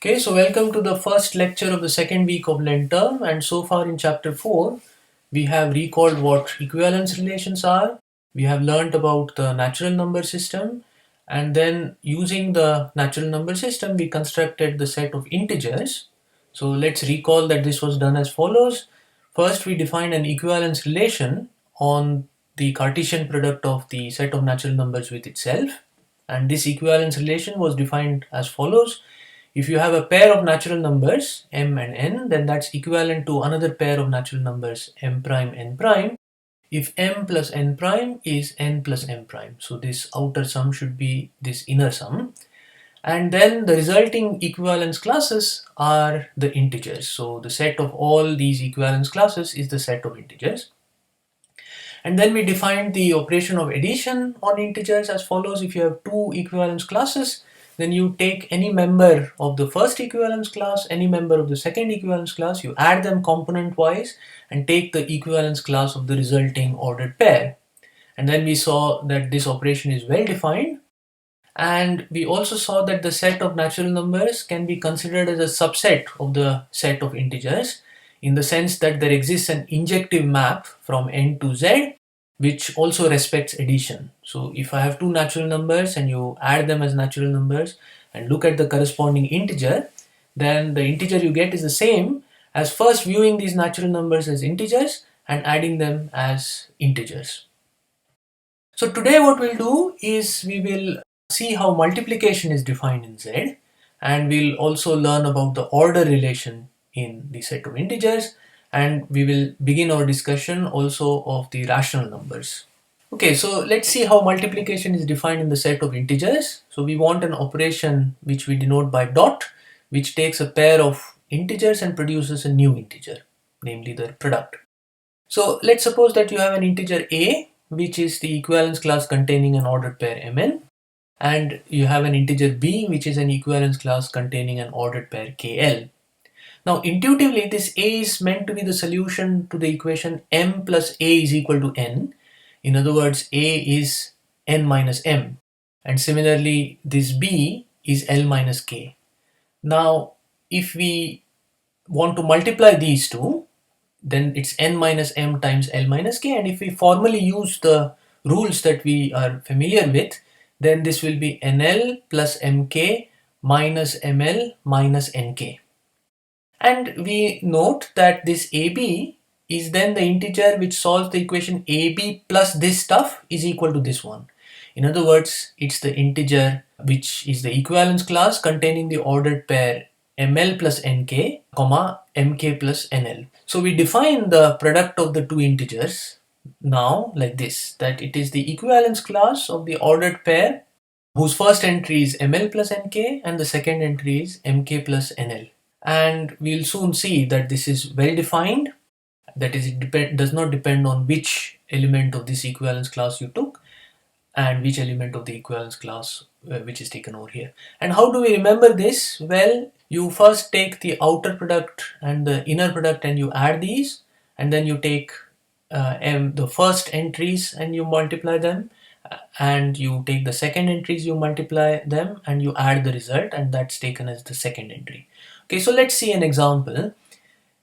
Okay, so welcome to the first lecture of the second week of Lent term, and so far in chapter 4 we have recalled what equivalence relations are. We have learnt about the natural number system, and then using the natural number system we constructed the set of integers. So let's recall that this was done as follows. First we defined an equivalence relation on the Cartesian product of the set of natural numbers with itself, and this equivalence relation was defined as follows. If you have a pair of natural numbers m and n, then that's equivalent to another pair of natural numbers m prime n prime if m plus n prime is n plus m prime. So this outer sum should be this inner sum, and then the resulting equivalence classes are the integers. So the set of all these equivalence classes is the set of integers. And then we defined the operation of addition on integers as follows. If you have two equivalence classes, then you take any member of the first equivalence class, any member of the second equivalence class, you add them component wise and take the equivalence class of the resulting ordered pair. And then we saw that this operation is well defined, and we also saw that the set of natural numbers can be considered as a subset of the set of integers, in the sense that there exists an injective map from n to z which also respects addition. So if I have two natural numbers and you add them as natural numbers and look at the corresponding integer, then the integer you get is the same as first viewing these natural numbers as integers and adding them as integers. So today what we'll do is we will see how multiplication is defined in Z, and we'll also learn about the order relation in the set of integers, and we will begin our discussion also of the rational numbers. Okay, so let's see how multiplication is defined in the set of integers. So we want an operation which we denote by dot, which takes a pair of integers and produces a new integer, namely the product. So let's suppose that you have an integer a, which is the equivalence class containing an ordered pair mn, and you have an integer b, which is an equivalence class containing an ordered pair kl. Now intuitively this a is meant to be the solution to the equation m plus a is equal to n. In other words, a is n minus m, and similarly this b is l minus k. Now if we want to multiply these two, then it's n minus m times l minus k, and if we formally use the rules that we are familiar with, then this will be nl plus mk minus ml minus nk. And we note that this ab is then the integer which solves the equation ab plus this stuff is equal to this one. In other words, it's the integer which is the equivalence class containing the ordered pair ml plus nk, comma mk plus nl. So we define the product of the two integers now like this, that it is the equivalence class of the ordered pair whose first entry is ml plus nk and the second entry is mk plus nl. And we'll soon see that this is well defined, that is, it does not depend on which element of this equivalence class you took and which element of the equivalence class which is taken over here. And how do we remember this? Well, you first take the outer product and the inner product and you add these, and then you take the first entries and you multiply them, and you take the second entries, you multiply them, and you add the result, and that's taken as the second entry. Okay, so let's see an example.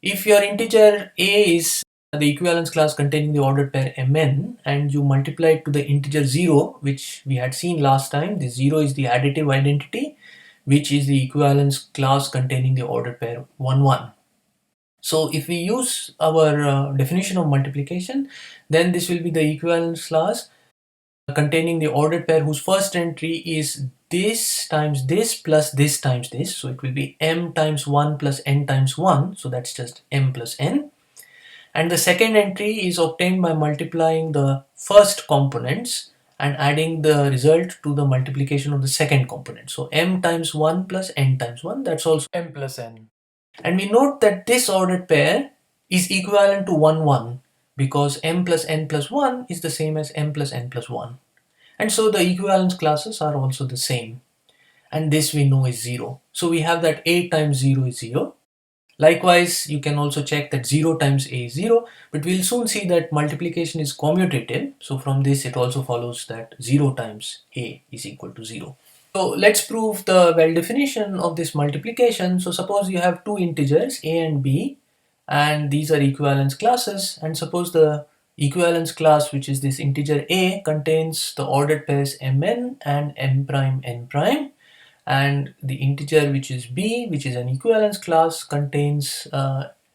If your integer a is the equivalence class containing the ordered pair mn, and you multiply it to the integer 0, which we had seen last time, the 0 is the additive identity, which is the equivalence class containing the ordered pair 1 1. So if we use our definition of multiplication, then this will be the equivalence class containing the ordered pair whose first entry is this times this plus this times this. So it will be m times 1 plus n times 1. So that's just m plus n. And the second entry is obtained by multiplying the first components and adding the result to the multiplication of the second component. So m times 1 plus n times 1, that's also m plus n. And we note that this ordered pair is equivalent to 1 1 because m plus n plus 1 is the same as m plus n plus 1. And so the equivalence classes are also the same. And this we know is 0. So we have that a times 0 is 0. Likewise, you can also check that 0 times a is 0, but we'll soon see that multiplication is commutative. So from this it also follows that 0 times a is equal to 0. So let's prove the well definition of this multiplication. So suppose you have two integers a and b, and these are equivalence classes, and suppose the equivalence class, which is this integer a, contains the ordered pairs mn and m prime n prime, and the integer which is b, which is an equivalence class, contains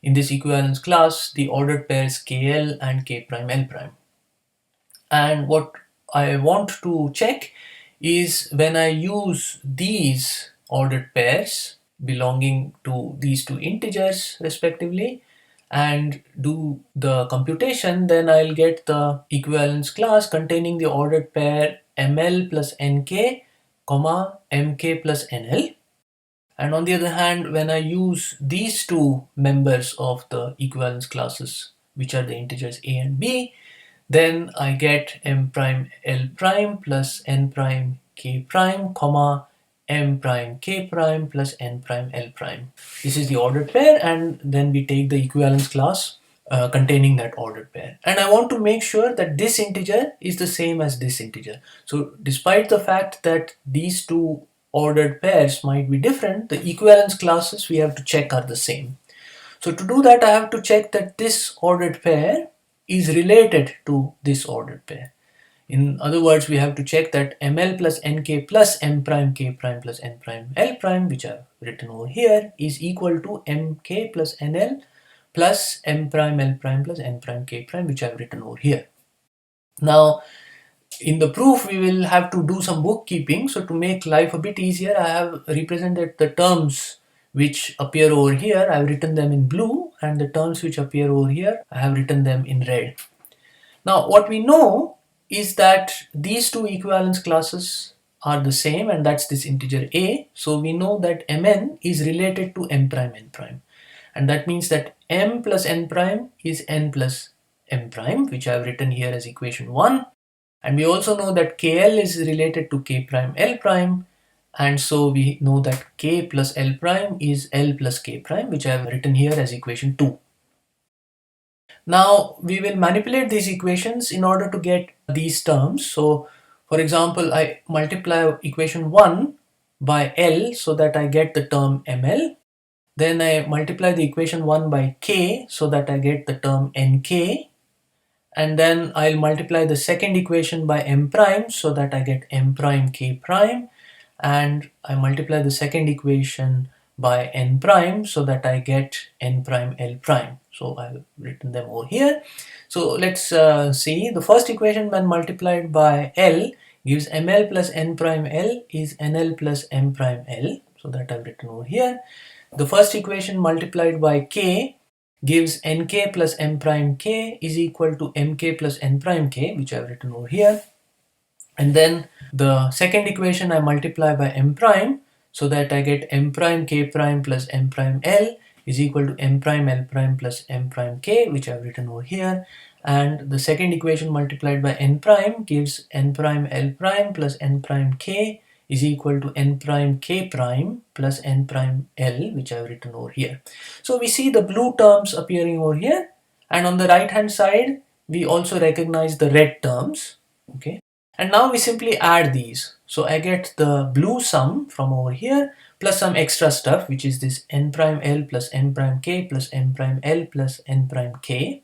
in this equivalence class the ordered pairs kl and k prime l prime. And what I want to check is when I use these ordered pairs belonging to these two integers respectively and do the computation, then I'll get the equivalence class containing the ordered pair ml plus nk, comma mk plus nl. And on the other hand, when I use these two members of the equivalence classes, which are the integers a and b, then I get m prime l prime plus n prime k prime, comma m prime k prime plus n prime l prime. This is the ordered pair, and then we take the equivalence class containing that ordered pair. And I want to make sure that this integer is the same as this integer. So despite the fact that these two ordered pairs might be different, the equivalence classes we have to check are the same. So to do that, I have to check that this ordered pair is related to this ordered pair. In other words, we have to check that ml plus nk plus m prime k prime plus n prime l prime, which I've written over here, is equal to mk plus nl plus m prime l prime plus n prime k prime, which I've written over here. Now, in the proof, we will have to do some bookkeeping. So to make life a bit easier, I have represented the terms which appear over here. I have written them in blue, and the terms which appear over here, I have written them in red. Now, what we know is that these two equivalence classes are the same, and that's this integer a. So we know that mn is related to m prime n prime. And that means that m plus n prime is n plus m prime, which I have written here as equation 1. And we also know that KL is related to K prime L prime, and so we know that K plus L prime is L plus K prime, which I have written here as equation 2. Now we will manipulate these equations in order to get these terms. So for example, I multiply equation 1 by L so that I get the term ML. Then I multiply the equation 1 by K so that I get the term NK. And then I'll multiply the second equation by m prime so that I get m prime k prime, and I multiply the second equation by n prime so that I get n prime l prime. So I've written them over here. So let's see. The first equation, when multiplied by L, gives ml plus n prime L is nl plus m prime L. So that I've written over here. The first equation multiplied by K gives nk plus m prime k is equal to mk plus n prime k, which I've written over here. And then the second equation I multiply by m prime so that I get m prime k prime plus m prime l is equal to m prime l prime plus m prime k, which I've written over here. And the second equation multiplied by n prime gives n prime l prime plus n prime k is equal to n prime k prime plus n prime l, which I've written over here. So we see the blue terms appearing over here, and on the right hand side we also recognize the red terms. Okay, and now we simply add these. So I get the blue sum from over here plus some extra stuff, which is this n prime l plus n prime k plus n prime l plus n prime k,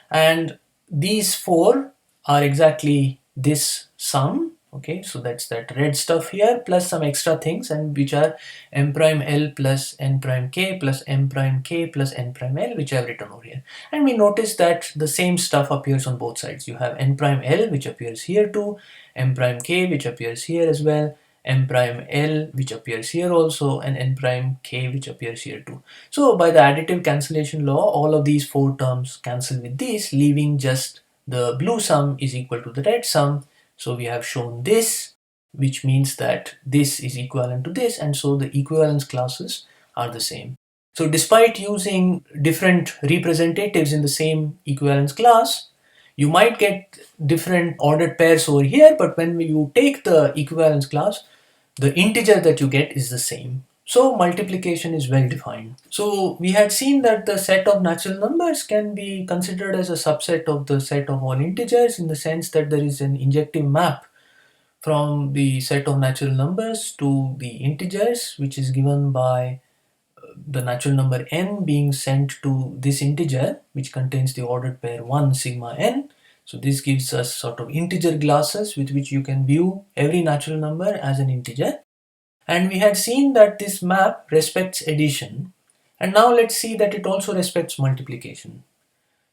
and these four are exactly this sum. Okay, so that's that red stuff here plus some extra things, and which are m prime l plus n prime k plus m prime k plus n prime l, which I have written over here. And we notice that the same stuff appears on both sides. You have n prime l, which appears here too, m prime k, which appears here as well, m prime l, which appears here also, and n prime k, which appears here too. So by the additive cancellation law, all of these four terms cancel with these, leaving just the blue sum is equal to the red sum. So we have shown this, which means that this is equivalent to this, and so the equivalence classes are the same. So despite using different representatives in the same equivalence class, you might get different ordered pairs over here, but when you take the equivalence class, the integer that you get is the same. So multiplication is well defined. So we had seen that the set of natural numbers can be considered as a subset of the set of all integers, in the sense that there is an injective map from the set of natural numbers to the integers, which is given by the natural number n being sent to this integer, which contains the ordered pair 1 sigma n. So this gives us sort of integer glasses with which you can view every natural number as an integer. And we had seen that this map respects addition. And now let's see that it also respects multiplication.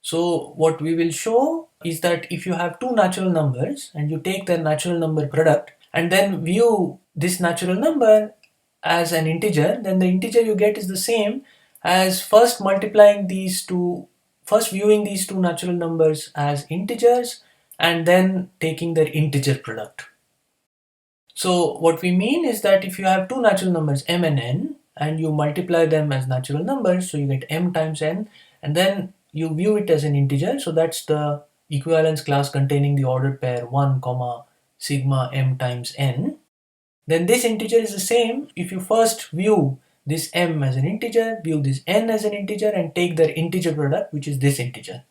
So what we will show is that if you have two natural numbers and you take their natural number product and then view this natural number as an integer, then the integer you get is the same as first viewing these two natural numbers as integers and then taking their integer product. So what we mean is that if you have two natural numbers m and n and you multiply them as natural numbers, so you get m times n, and then you view it as an integer, so that's the equivalence class containing the ordered pair 1 comma sigma m times n. Then this integer is the same if you first view this m as an integer, view this n as an integer, and take their integer product, which is this integer.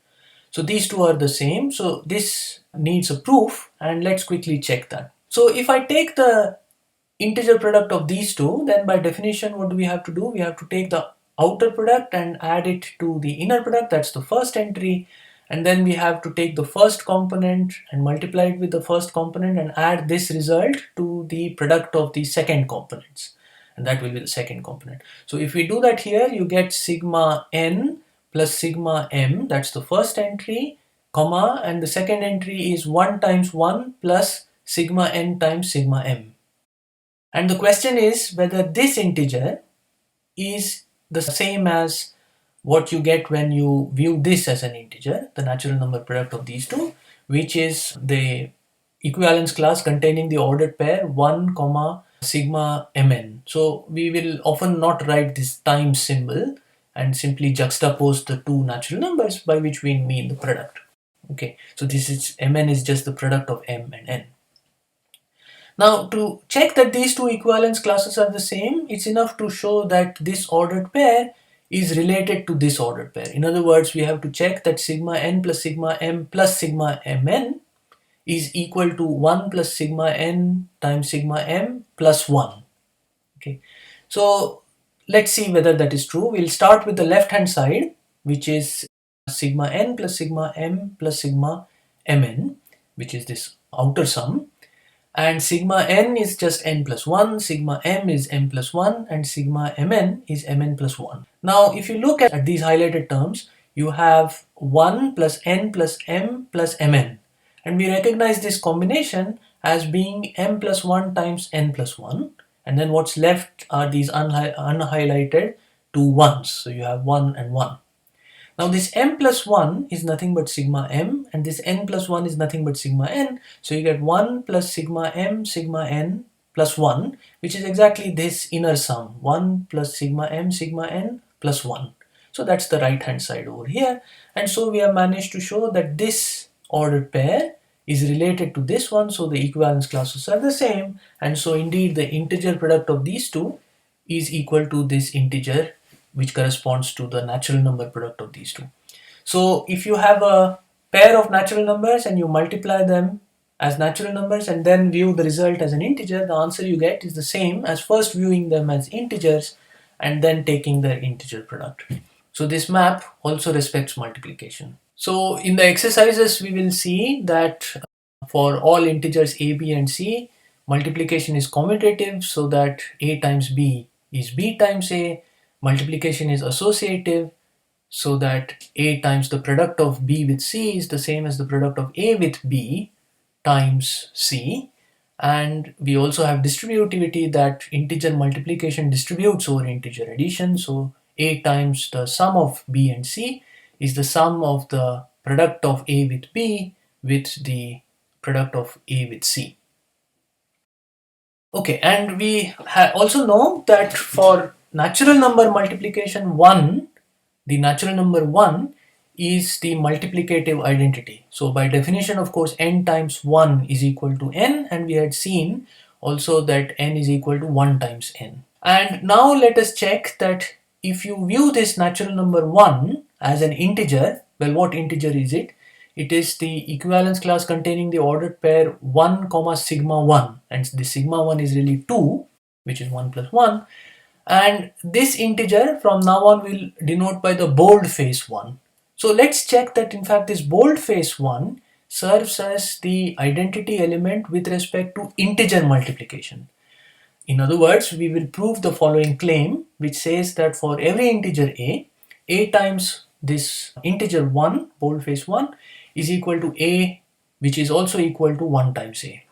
So these two are the same. So this needs a proof, and let's quickly check that. So if I take the integer product of these two, then by definition what do we have to do? We have to take the outer product and add it to the inner product, that's the first entry, and then we have to take the first component and multiply it with the first component and add this result to the product of the second components, and that will be the second component. So if we do that here, you get sigma n plus sigma m, that's the first entry, comma, and the second entry is 1 times 1 plus sigma n times sigma m. And the question is whether this integer is the same as what you get when you view this as an integer, the natural number product of these two, which is the equivalence class containing the ordered pair 1 comma sigma mn. So we will often not write this times symbol and simply juxtapose the two natural numbers, by which we mean the product. Okay, so this is mn is just the product of m and n. Now to check that these two equivalence classes are the same, it's enough to show that this ordered pair is related to this ordered pair. In other words, we have to check that sigma n plus sigma m plus sigma mn is equal to 1 plus sigma n times sigma m plus 1. Okay, so let's see whether that is true. We'll start with the left hand side, which is sigma n plus sigma m plus sigma mn, which is this outer sum. And sigma n is just n plus 1, sigma m is m plus 1, and sigma mn is mn plus 1. Now if you look at these highlighted terms, you have 1 plus n plus m plus mn. And we recognize this combination as being m plus 1 times n plus 1. And then what's left are these unhighlighted two ones. So you have 1 and 1. Now this m plus 1 is nothing but sigma m, and this n plus 1 is nothing but sigma n. So you get 1 plus sigma m sigma n plus 1, which is exactly this inner sum, 1 plus sigma m sigma n plus 1. So that's the right hand side over here. And so we have managed to show that this ordered pair is related to this one, so the equivalence classes are the same, and so indeed the integer product of these two is equal to this integer which corresponds to the natural number product of these two. So if you have a pair of natural numbers and you multiply them as natural numbers and then view the result as an integer, the answer you get is the same as first viewing them as integers and then taking their integer product. So this map also respects multiplication. So in the exercises we will see that for all integers a, b and c, multiplication is commutative, so that a times b is b times a. Multiplication is associative, so that a times the product of b with c is the same as the product of a with b times c. And we also have distributivity, that integer multiplication distributes over integer addition, so a times the sum of b and c is the sum of the product of a with b with the product of a with c. Okay, and we also know that for natural number multiplication 1, the natural number 1 is the multiplicative identity. So by definition, of course, n times 1 is equal to n, and we had seen also that n is equal to 1 times n. And now let us check that if you view this natural number 1 as an integer, well, what integer is it? It is the equivalence class containing the ordered pair 1 comma sigma 1, and the sigma 1 is really 2, which is 1 plus 1, and this integer from now on will denote by the boldface 1. So let's check that in fact this boldface 1 serves as the identity element with respect to integer multiplication. In other words, we will prove the following claim, which says that for every integer a times this integer 1, boldface 1, is equal to a, which is also equal to 1 times a.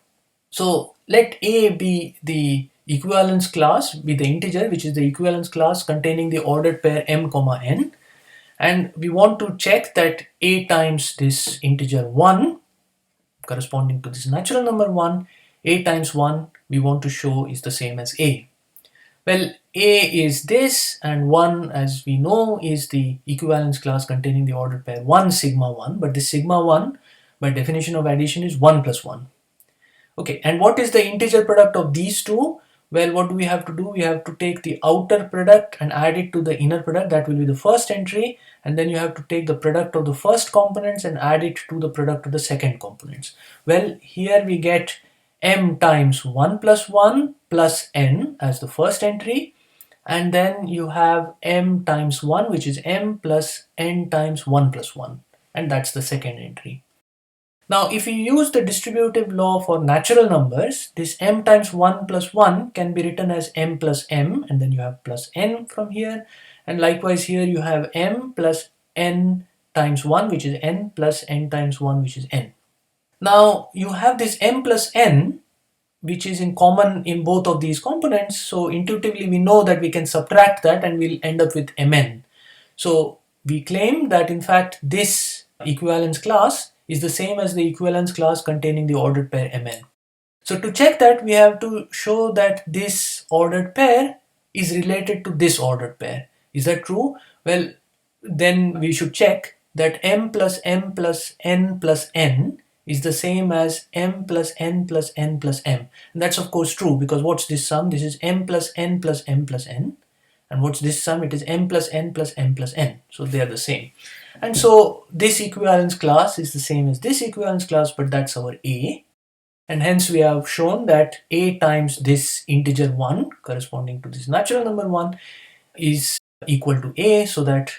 So let a be the equivalence class with the integer, which is the equivalence class containing the ordered pair m comma n, and we want to check that a times this integer 1 corresponding to this natural number 1, a times 1 we want to show is the same as a. Well, a is this, and 1, as we know, is the equivalence class containing the ordered pair 1 sigma 1, but this sigma 1 by definition of addition is 1 plus 1. Okay, and what is the integer product of these two? Well, what do we have to do? We have to take the outer product and add it to the inner product. That will be the first entry, and then you have to take the product of the first components and add it to the product of the second components. Well, here we get m times 1 plus 1 plus n as the first entry, and then you have m times 1, which is m plus n times 1 plus 1, and that's the second entry. Now, if you use the distributive law for natural numbers, this m times 1 plus 1 can be written as m plus m, and then you have plus n from here, and likewise here you have m plus n times 1, which is n, plus n times 1, which is n. Now, you have this m plus n, which is in common in both of these components, so intuitively we know that we can subtract that and we'll end up with mn. So we claim that in fact this equivalence class is the same as the equivalence class containing the ordered pair mn. So to check that, we have to show that this ordered pair is related to this ordered pair. Is that true? Well, then we should check that m plus n plus n is the same as m plus n plus n plus m. And that's of course true, because what's this sum? This is m plus n plus m plus n. And what's this sum? It is m plus n plus m plus n. So they are the same. And so this equivalence class is the same as this equivalence class, but that's our a. And hence we have shown that a times this integer 1 corresponding to this natural number 1 is equal to a, so that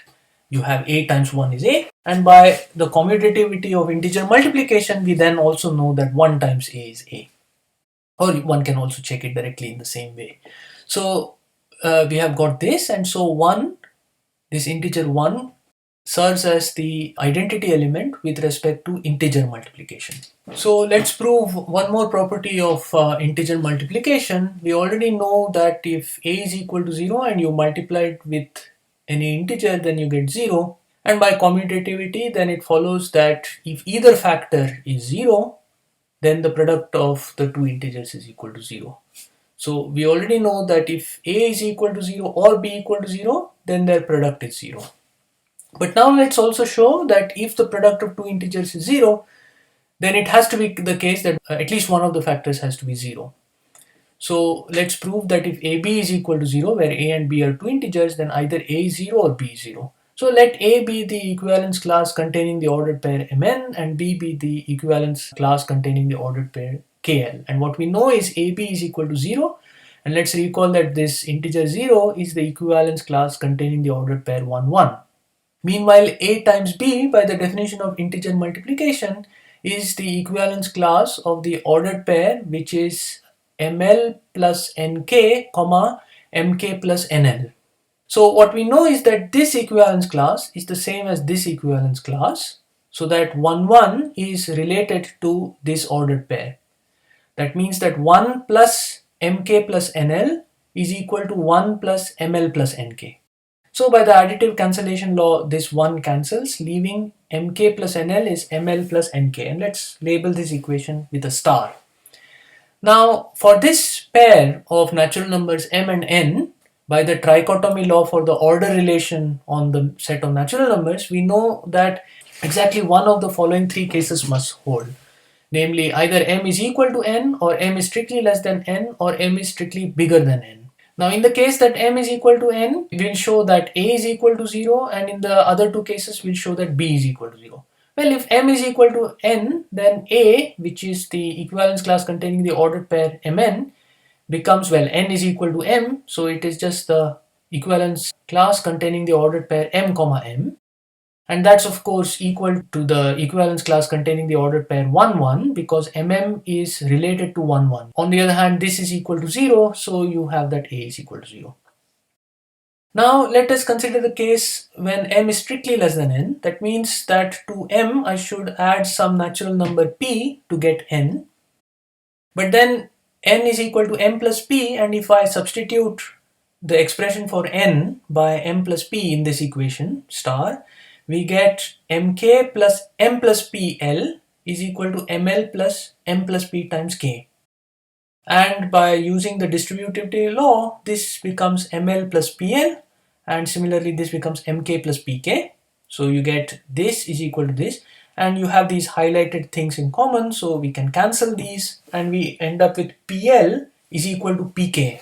you have a times 1 is a. And by the commutativity of integer multiplication, we then also know that 1 times a is a. Or one can also check it directly in the same way. So we have got this, and so 1, this integer 1, serves as the identity element with respect to integer multiplication. So let's prove one more property of integer multiplication. We already know that if a is equal to 0 and you multiply it with any integer, then you get 0. And by commutativity, then it follows that if either factor is 0, then the product of the two integers is equal to 0. So we already know that if a is equal to 0 or b equal to 0, then their product is 0. But now let's also show that if the product of two integers is 0, then it has to be the case that at least one of the factors has to be 0. So let's prove that if ab is equal to 0, where a and b are two integers, then either a is 0 or b is 0. So let a be the equivalence class containing the ordered pair mn, and b be the equivalence class containing the ordered pair kl. And what we know is ab is equal to 0, and let's recall that this integer 0 is the equivalence class containing the ordered pair 1 1. Meanwhile, a times b, by the definition of integer multiplication, is the equivalence class of the ordered pair, which is ml plus nk, comma mk plus nl. So what we know is that this equivalence class is the same as this equivalence class, so that 1 1 is related to this ordered pair. That means that 1 plus mk plus nl is equal to 1 plus ml plus nk. So by the additive cancellation law, this 1 cancels, leaving mk plus nl is ml plus nk. And let's label this equation with a star. Now, for this pair of natural numbers m and n, by the trichotomy law for the order relation on the set of natural numbers, we know that exactly one of the following three cases must hold. Namely, either m is equal to n, or m is strictly less than n, or m is strictly bigger than n. Now in the case that m is equal to n, we'll show that a is equal to 0, and in the other two cases we'll show that b is equal to 0. Well, if m is equal to n, then A, which is the equivalence class containing the ordered pair Mn, becomes, well, n is equal to m, so it is just the equivalence class containing the ordered pair m comma m. And that's of course equal to the equivalence class containing the ordered pair 1 1, because is related to 1 1. On the other hand, this is equal to 0, so you have that A is equal to 0. Now let us consider the case when m is strictly less than n. That means that to m I should add some natural number p to get n. But then n is equal to m plus p, and if I substitute the expression for n by m plus p in this equation star, we get mk plus m plus pl is equal to ml plus m plus p times k. And by using the distributive law, this becomes ml plus pl, and similarly this becomes mk plus pk. So you get this is equal to this, and you have these highlighted things in common, so we can cancel these and we end up with pl is equal to pk.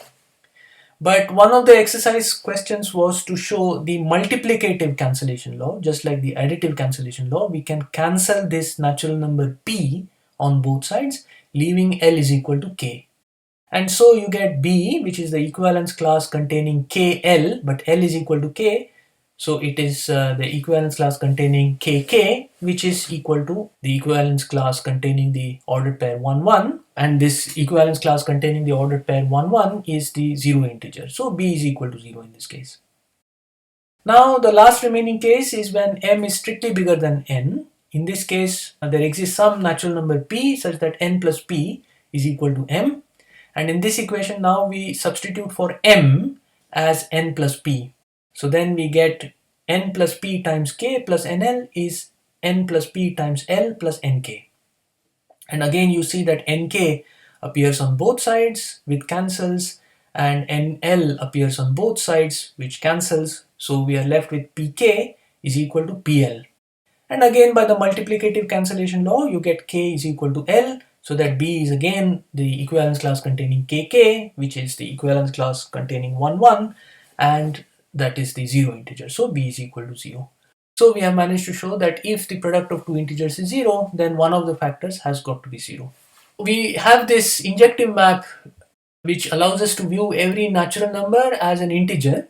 But one of the exercise questions was to show the multiplicative cancellation law. Just like the additive cancellation law, we can cancel this natural number p on both sides, leaving L is equal to k. And so you get B, which is the equivalence class containing KL, but L is equal to K. So it is the equivalence class containing KK, which is equal to the equivalence class containing the ordered pair 1 1. And this equivalence class containing the ordered pair 1 1 is the zero integer. So B is equal to 0 in this case. Now the last remaining case is when m is strictly bigger than n. In this case, there exists some natural number p such that n plus p is equal to m. And in this equation now we substitute for m as n plus p. So then we get n plus p times k plus nl is n plus p times l plus nk. And again you see that nk appears on both sides with cancels, and nl appears on both sides which cancels. So we are left with pk is equal to pl. And again by the multiplicative cancellation law you get k is equal to l. So that B is again the equivalence class containing kk, which is the equivalence class containing 1 1, and that is the zero integer. So B is equal to 0. So we have managed to show that if the product of two integers is 0, then one of the factors has got to be 0. We have this injective map which allows us to view every natural number as an integer,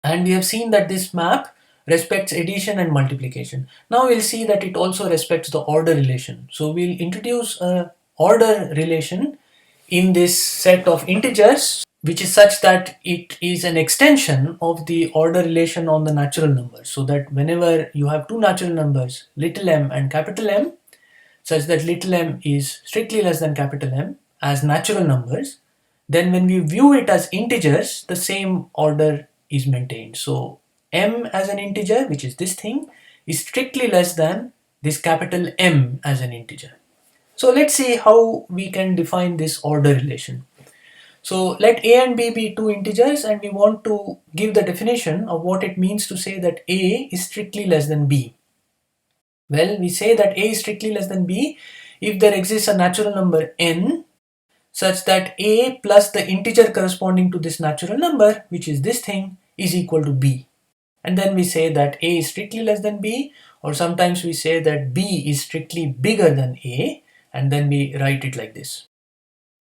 and we have seen that this map respects addition and multiplication. Now we'll see that it also respects the order relation. So we'll introduce a order relation in this set of integers, which is such that it is an extension of the order relation on the natural numbers. So that whenever you have two natural numbers, little m and capital M, such that little m is strictly less than capital M as natural numbers, then when we view it as integers, the same order is maintained. So m as an integer, which is this thing, is strictly less than this capital M as an integer. So let's see how we can define this order relation. So let a and b be two integers, and we want to give the definition of what it means to say that a is strictly less than b. Well, we say that a is strictly less than b if there exists a natural number n such that a plus the integer corresponding to this natural number, which is this thing, is equal to b. And then we say that a is strictly less than b, or sometimes we say that b is strictly bigger than a, and then we write it like this.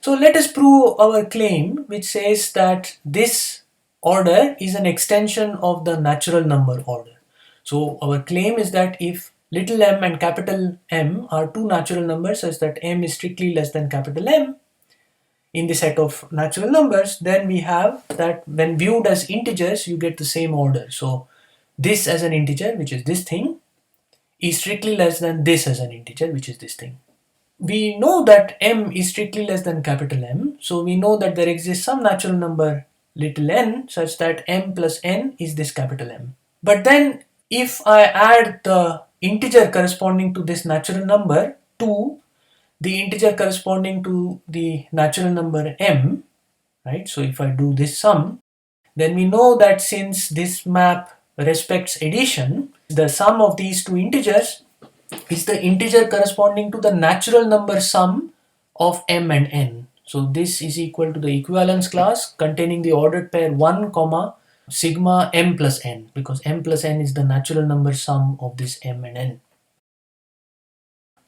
So let us prove our claim, which says that this order is an extension of the natural number order. So our claim is that if little m and capital M are two natural numbers such that m is strictly less than capital M in the set of natural numbers, then we have that when viewed as integers you get the same order. So this as an integer, which is this thing, is strictly less than this as an integer, which is this thing. We know that m is strictly less than capital M, so we know that there exists some natural number little n such that m plus n is this capital M. But then if I add the integer corresponding to this natural number to the integer corresponding to the natural number m, right? So if I do this sum, then we know that since this map respects addition, the sum of these two integers is the integer corresponding to the natural number sum of m and n. So this is equal to the equivalence class containing the ordered pair 1 comma sigma m plus n, because m plus n is the natural number sum of this m and n.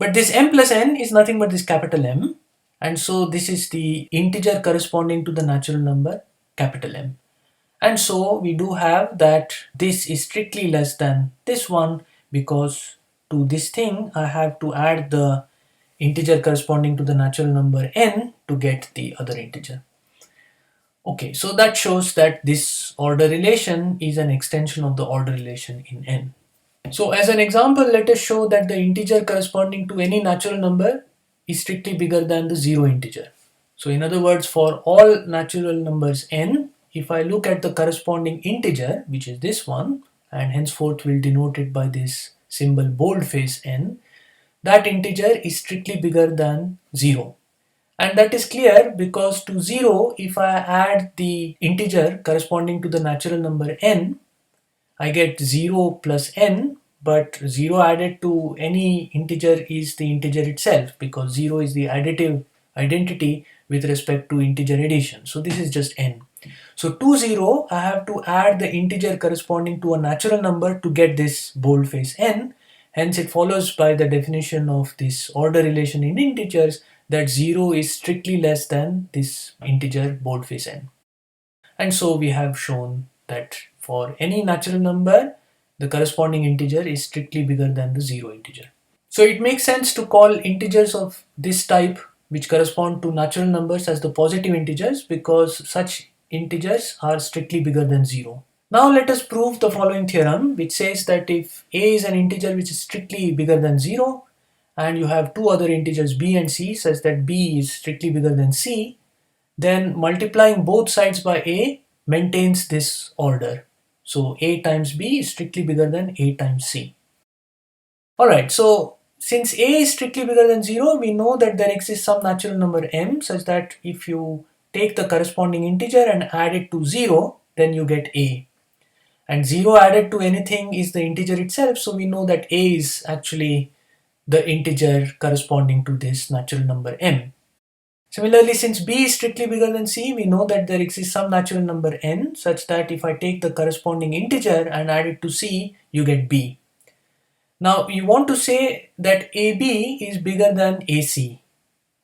But this m plus n is nothing but this capital M, and so this is the integer corresponding to the natural number capital M. And so we do have that this is strictly less than this one, because to this thing I have to add the integer corresponding to the natural number n to get the other integer. Okay, so that shows that this order relation is an extension of the order relation in n. So as an example, let us show that the integer corresponding to any natural number is strictly bigger than the zero integer. So in other words, for all natural numbers n, if I look at the corresponding integer, which is this one, and henceforth we'll denote it by this symbol boldface n, that integer is strictly bigger than 0. And that is clear because to 0, if I add the integer corresponding to the natural number n, I get 0 plus n, but 0 added to any integer is the integer itself, because 0 is the additive identity with respect to integer addition. So this is just n. So to 0, I have to add the integer corresponding to a natural number to get this boldface n. Hence it follows by the definition of this order relation in integers that 0 is strictly less than this integer boldface n. And so we have shown that for any natural number, the corresponding integer is strictly bigger than the 0 integer. So it makes sense to call integers of this type, which correspond to natural numbers, as the positive integers, because such integers are strictly bigger than 0. Now let us prove the following theorem, which says that if a is an integer which is strictly bigger than 0, and you have two other integers b and c such that b is strictly bigger than c, then multiplying both sides by a maintains this order. So a times b is strictly bigger than a times c. Alright, so since a is strictly bigger than 0, we know that there exists some natural number m such that if you take the corresponding integer and add it to 0, then you get a. And 0 added to anything is the integer itself, so we know that a is actually the integer corresponding to this natural number m. Similarly, since b is strictly bigger than c, we know that there exists some natural number n such that if I take the corresponding integer and add it to c, you get b. Now you want to say that ab is bigger than ac.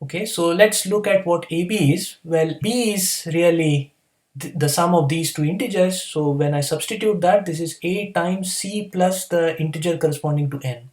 Okay, so let's look at what ab is. Well, b is really the sum of these two integers, so when I substitute that, this is a times c plus the integer corresponding to n.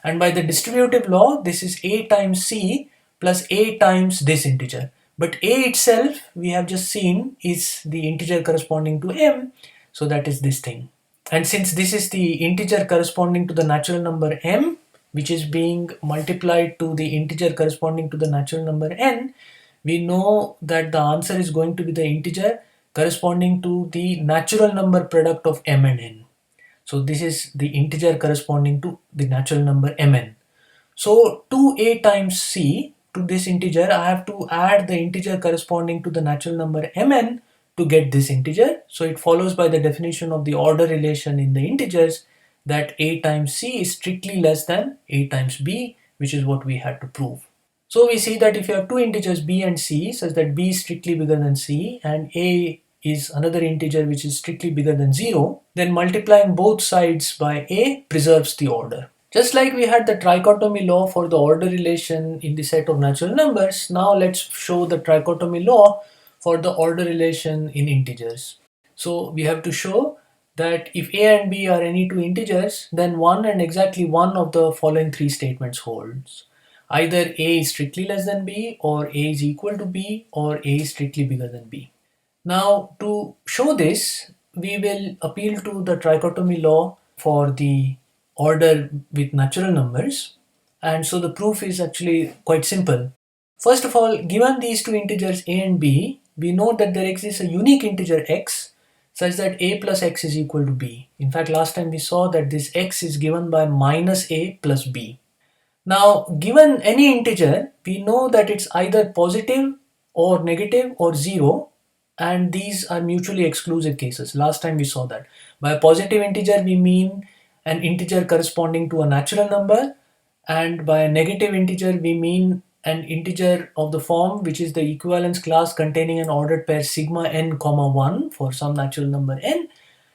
And by the distributive law, this is a times c plus a times this integer. But a itself, we have just seen, is the integer corresponding to m, so that is this thing. And since this is the integer corresponding to the natural number m, which is being multiplied to the integer corresponding to the natural number n, we know that the answer is going to be the integer corresponding to the natural number product of m and n. So this is the integer corresponding to the natural number mn. So to a times c, to this integer, I have to add the integer corresponding to the natural number mn to get this integer. So it follows by the definition of the order relation in the integers that a times c is strictly less than a times b, which is what we had to prove. So we see that if you have two integers b and c such that b is strictly bigger than c and a is another integer which is strictly bigger than 0, then multiplying both sides by a preserves the order. Just like we had the trichotomy law for the order relation in the set of natural numbers, now let's show the trichotomy law for the order relation in integers. So we have to show that if a and b are any two integers, then one and exactly one of the following three statements holds. Either a is strictly less than b, or a is equal to b, or a is strictly bigger than b. Now to show this, we will appeal to the trichotomy law for the order with natural numbers, and so the proof is actually quite simple. First of all, given these two integers a and b, we know that there exists a unique integer x such that a plus x is equal to b. In fact, last time we saw that this x is given by minus a plus b. Now, given any integer, we know that it's either positive or negative or 0, and these are mutually exclusive cases. Last time we saw that. By a positive integer, we mean an integer corresponding to a natural number, and by a negative integer, we mean an integer of the form which is the equivalence class containing an ordered pair sigma n comma 1 for some natural number n,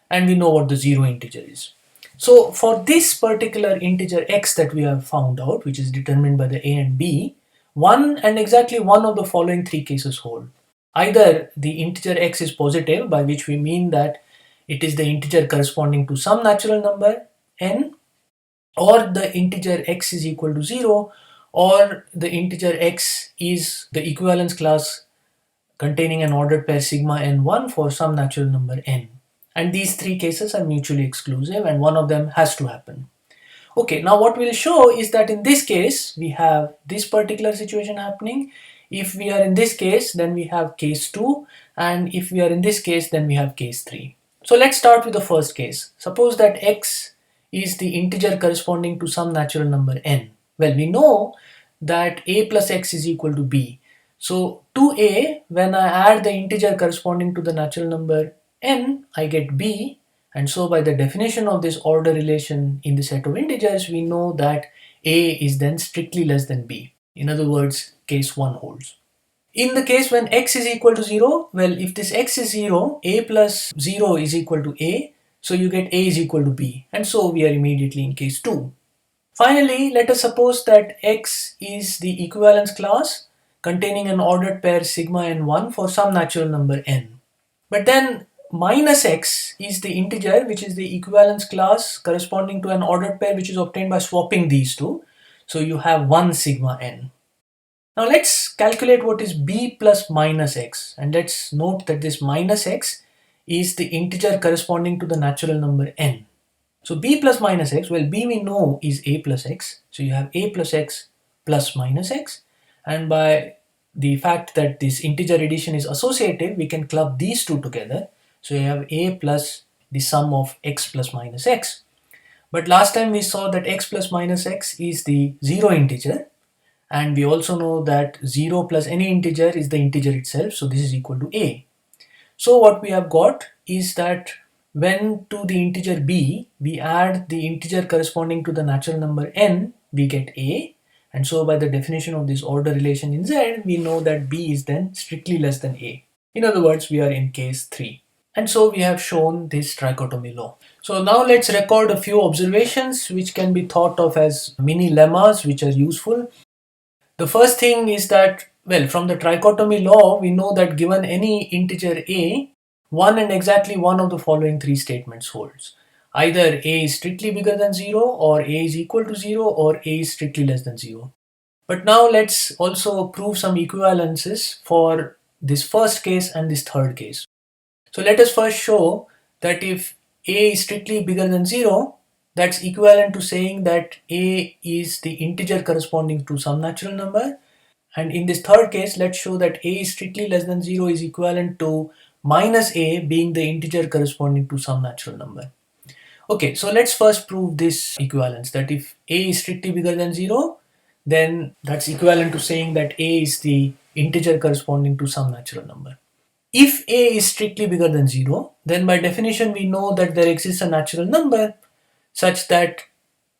and we know what the 0 integer is. So for this particular integer x that we have found out, which is determined by the a and b, one and exactly one of the following three cases hold. Either the integer x is positive, by which we mean that it is the integer corresponding to some natural number n, or the integer x is equal to 0, or the integer x is the equivalence class containing an ordered pair sigma n1 for some natural number n. And these three cases are mutually exclusive and one of them has to happen. Okay, now what we'll show is that in this case we have this particular situation happening. If we are in this case, then we have case 2, and if we are in this case, then we have case 3. So let's start with the first case. Suppose that x is the integer corresponding to some natural number n. Well, we know that a plus x is equal to b. So to a, when I add the integer corresponding to the natural number n, I get b, and so by the definition of this order relation in the set of integers, we know that a is then strictly less than b. In other words, case 1 holds. In the case when x is equal to 0, well, if this x is 0, a plus 0 is equal to a, so you get a is equal to b, and so we are immediately in case 2. Finally, let us suppose that x is the equivalence class containing an ordered pair sigma n1 for some natural number n. But then minus x is the integer which is the equivalence class corresponding to an ordered pair which is obtained by swapping these two. So you have 1 sigma n. Now let's calculate what is b plus minus x, and let's note that this minus x is the integer corresponding to the natural number n. So b plus minus x, well, b we know is a plus x, so you have a plus x plus minus x, and by the fact that this integer addition is associative, we can club these two together, so you have a plus the sum of x plus minus x. But last time we saw that x plus minus x is the 0 integer, and we also know that 0 plus any integer is the integer itself, so this is equal to a. So what we have got is that when to the integer b we add the integer corresponding to the natural number n, we get a, and so by the definition of this order relation in Z, we know that b is then strictly less than a. In other words, we are in case 3. And so we have shown this trichotomy law. So now let's record a few observations which can be thought of as mini lemmas which are useful. The first thing is that, well, from the trichotomy law, we know that given any integer a, one and exactly one of the following three statements holds. Either a is strictly bigger than 0, or a is equal to 0, or a is strictly less than 0. But now let's also prove some equivalences for this first case and this third case. So let us first show that if a is strictly bigger than 0, that's equivalent to saying that a is the integer corresponding to some natural number. And in this third case, let's show that a is strictly less than 0 is equivalent to minus a being the integer corresponding to some natural number. Okay, so let's first prove this equivalence, that if a is strictly bigger than 0, then that's equivalent to saying that a is the integer corresponding to some natural number. If a is strictly bigger than 0, then by definition we know that there exists a natural number such that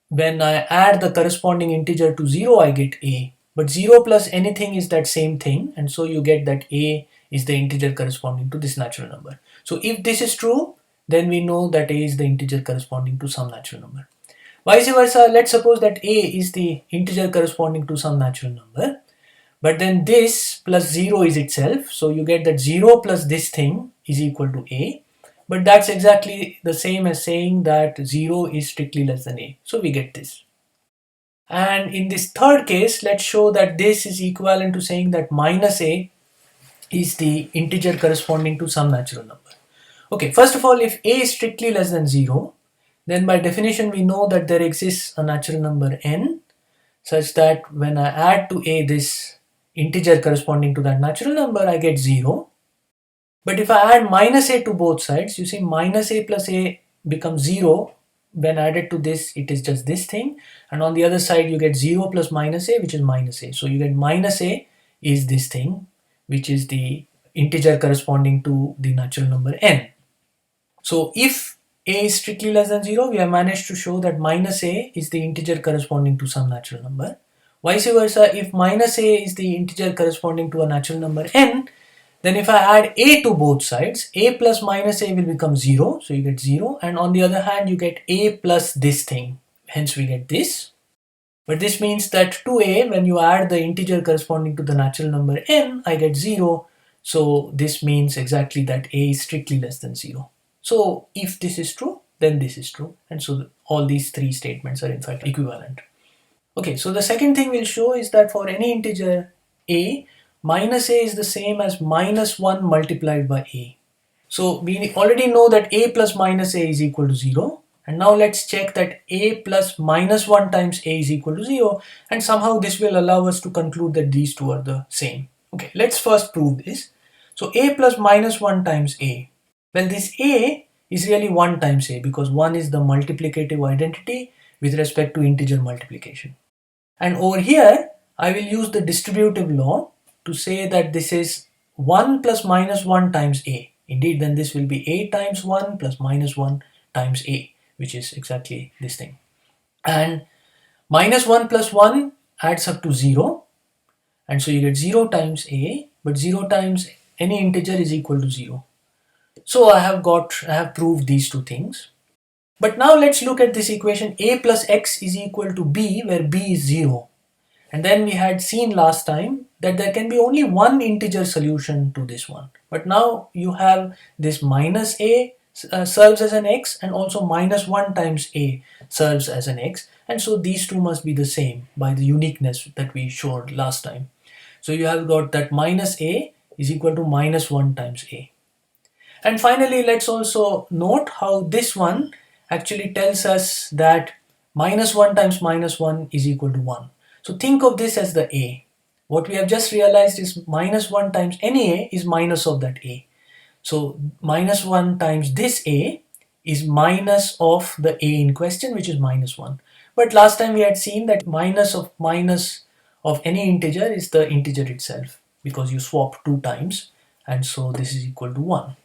when I add the corresponding integer to 0, I get a. But 0 plus anything is that same thing, and so you get that a is the integer corresponding to this natural number. So if this is true, then we know that a is the integer corresponding to some natural number. Vice versa, let's suppose that a is the integer corresponding to some natural number, but then this plus 0 is itself, so you get that 0 plus this thing is equal to a, but that's exactly the same as saying that 0 is strictly less than a, so we get this. And in this third case, let's show that this is equivalent to saying that minus a is the integer corresponding to some natural number. Okay, first of all, if a is strictly less than 0, then by definition we know that there exists a natural number n such that when I add to a this integer corresponding to that natural number, I get 0. But if I add minus a to both sides, you see minus a plus a becomes 0. When added to this, it is just this thing, and on the other side you get 0 plus minus a, which is minus a. So you get minus a is this thing, which is the integer corresponding to the natural number n. So if a is strictly less than 0, we have managed to show that minus a is the integer corresponding to some natural number. Vice versa, if minus a is the integer corresponding to a natural number n, Then if I add a to both sides, a plus minus a will become 0, so you get 0, and on the other hand you get a plus this thing, hence we get this. But this means that to a, when you add the integer corresponding to the natural number n, I get 0, so this means exactly that a is strictly less than 0. So if this is true, then this is true, and so all these three statements are in fact equivalent. Okay, so the second thing we'll show is that for any integer a, minus a is the same as minus 1 multiplied by a. So we already know that a plus minus a is equal to 0. And now let's check that a plus minus 1 times a is equal to 0. And somehow this will allow us to conclude that these two are the same. Okay, let's first prove this. So a plus minus 1 times a. Well, this a is really 1 times a because 1 is the multiplicative identity with respect to integer multiplication. And over here, I will use the distributive law to say that this is 1 plus minus 1 times a. Indeed, then this will be a times 1 plus minus 1 times a, which is exactly this thing. And minus 1 plus 1 adds up to 0. And so you get 0 times a, but 0 times any integer is equal to 0. So I have proved these two things. But now let's look at this equation a plus x is equal to b, where b is 0. And then we had seen last time that there can be only one integer solution to this one. But now you have this minus a serves as an x, and also minus 1 times a serves as an x. And so these two must be the same by the uniqueness that we showed last time. So you have got that minus a is equal to minus 1 times a. And finally, let's also note how this one actually tells us that minus 1 times minus 1 is equal to 1. So think of this as the a. What we have just realized is minus 1 times any a is minus of that a. So minus 1 times this a is minus of the a in question, which is minus 1. But last time we had seen that minus of any integer is the integer itself, because you swap 2 times, and so this is equal to 1.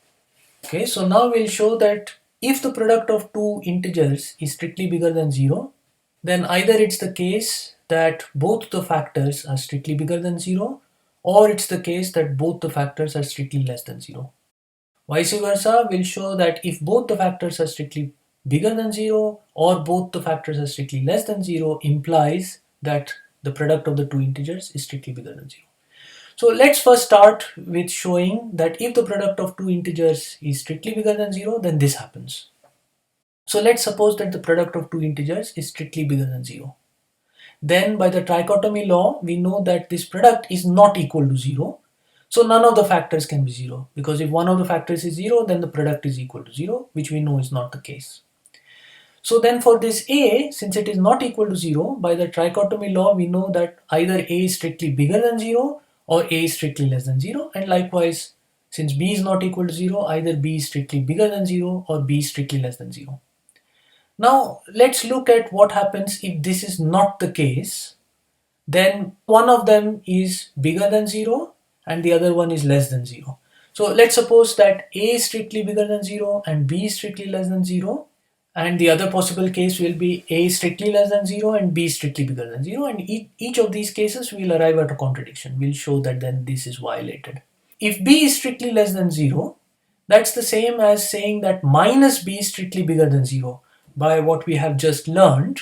Okay, so now we'll show that if the product of two integers is strictly bigger than 0, then either it's the case that both the factors are strictly bigger than 0, or it's the case that both the factors are strictly less than 0. Vice versa, we'll show that if both the factors are strictly bigger than 0 or both the factors are strictly less than 0 implies that the product of the two integers is strictly bigger than 0. So let's first start with showing that if the product of two integers is strictly bigger than 0, then this happens. So let's suppose that the product of two integers is strictly bigger than 0. Then by the trichotomy law, we know that this product is not equal to 0. So none of the factors can be 0, because if one of the factors is 0, then the product is equal to 0, which we know is not the case. So then for this a, since it is not equal to 0, by the trichotomy law, we know that either a is strictly bigger than 0 or a is strictly less than 0, and likewise, since b is not equal to 0, either b is strictly bigger than 0 or b is strictly less than 0. Now let's look at what happens if this is not the case. Then one of them is bigger than 0 and the other one is less than 0. So let's suppose that a is strictly bigger than 0 and b is strictly less than 0. And the other possible case will be a is strictly less than 0 and b is strictly bigger than 0. And each of these cases will arrive at a contradiction. We'll show that then this is violated. If b is strictly less than 0, that's the same as saying that minus b is strictly bigger than 0. By what we have just learned,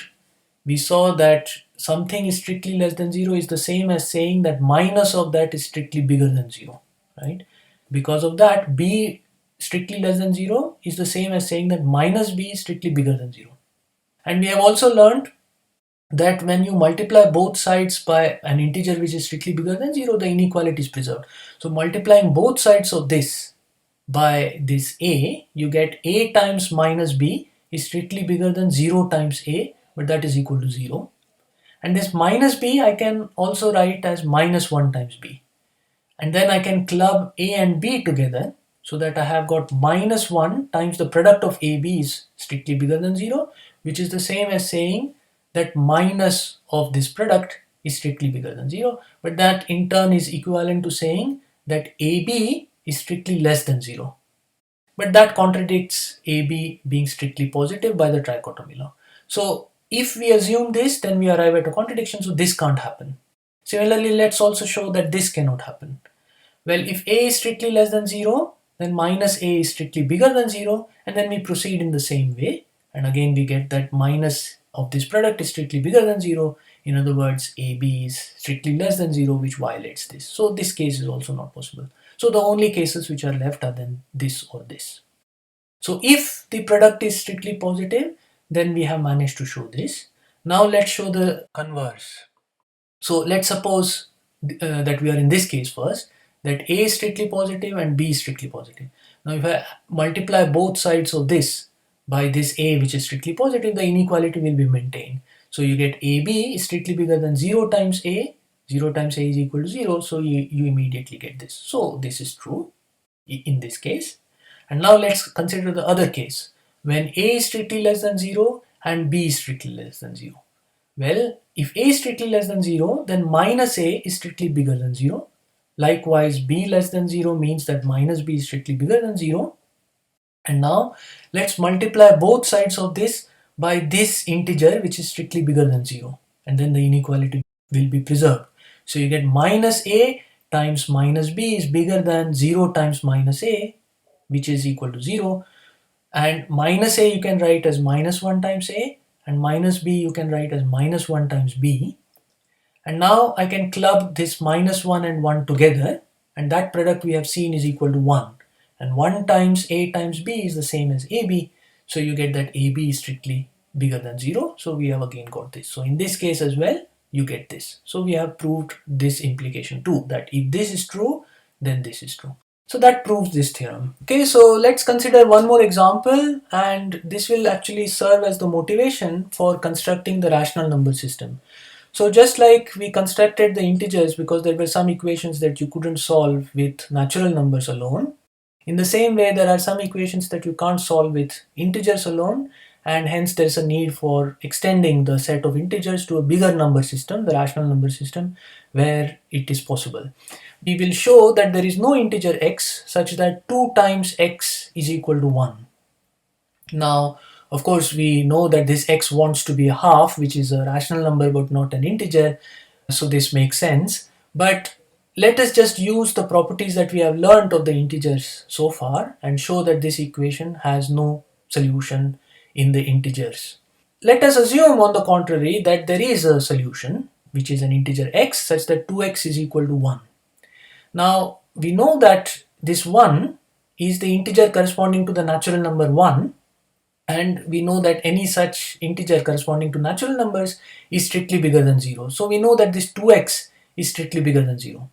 we saw that something is strictly less than 0 is the same as saying that minus of that is strictly bigger than 0, right? Because of that, b strictly less than 0 is the same as saying that minus b is strictly bigger than 0. And we have also learned that when you multiply both sides by an integer which is strictly bigger than 0, the inequality is preserved. So multiplying both sides of this by this a, you get a times minus b is strictly bigger than 0 times a, but that is equal to 0. And this minus b I can also write as minus 1 times b. And then I can club a and b together, so that I have got minus 1 times the product of a, b is strictly bigger than 0, which is the same as saying that minus of this product is strictly bigger than 0. But that in turn is equivalent to saying that ab is strictly less than 0. But that contradicts ab being strictly positive by the trichotomy law. So if we assume this, then we arrive at a contradiction, so this can't happen. Similarly, let's also show that this cannot happen. Well, if a is strictly less than 0, then minus a is strictly bigger than 0, and then we proceed in the same way. And again we get that minus of this product is strictly bigger than 0. In other words, AB is strictly less than 0, which violates this. So this case is also not possible. So the only cases which are left are then this or this. So if the product is strictly positive, then we have managed to show this. Now let's show the converse. So let's suppose that we are in this case first, that A is strictly positive and B is strictly positive. Now if I multiply both sides of this by this A which is strictly positive, the inequality will be maintained. So you get AB is strictly bigger than 0 times A, 0 times A is equal to 0, so you immediately get this. So this is true in this case. And now let's consider the other case, when A is strictly less than 0 and B is strictly less than 0. Well, if A is strictly less than 0, then minus A is strictly bigger than 0. Likewise, B less than 0 means that minus B is strictly bigger than 0. And now let's multiply both sides of this by this integer which is strictly bigger than 0. And then the inequality will be preserved. So you get minus A times minus B is bigger than 0 times minus A, which is equal to 0. And minus A you can write as minus 1 times A, and minus B you can write as minus 1 times B. And now I can club this minus 1 and 1 together, and that product we have seen is equal to 1. And 1 times A times B is the same as AB, so you get that AB is strictly bigger than 0. So we have again got this. So in this case as well, you get this. So we have proved this implication too, that if this is true, then this is true. So that proves this theorem. Okay, so let's consider one more example, and this will actually serve as the motivation for constructing the rational number system. So just like we constructed the integers because there were some equations that you couldn't solve with natural numbers alone, in the same way there are some equations that you can't solve with integers alone, and hence there's a need for extending the set of integers to a bigger number system, the rational number system, where it is possible. We will show that there is no integer x such that 2 times x is equal to 1. Now, of course, we know that this x wants to be a half, which is a rational number but not an integer, so this makes sense. But let us just use the properties that we have learned of the integers so far and show that this equation has no solution in the integers. Let us assume, on the contrary, that there is a solution, which is an integer x, such that 2x is equal to 1. Now, we know that this 1 is the integer corresponding to the natural number 1, and we know that any such integer corresponding to natural numbers is strictly bigger than 0. So we know that this 2x is strictly bigger than 0.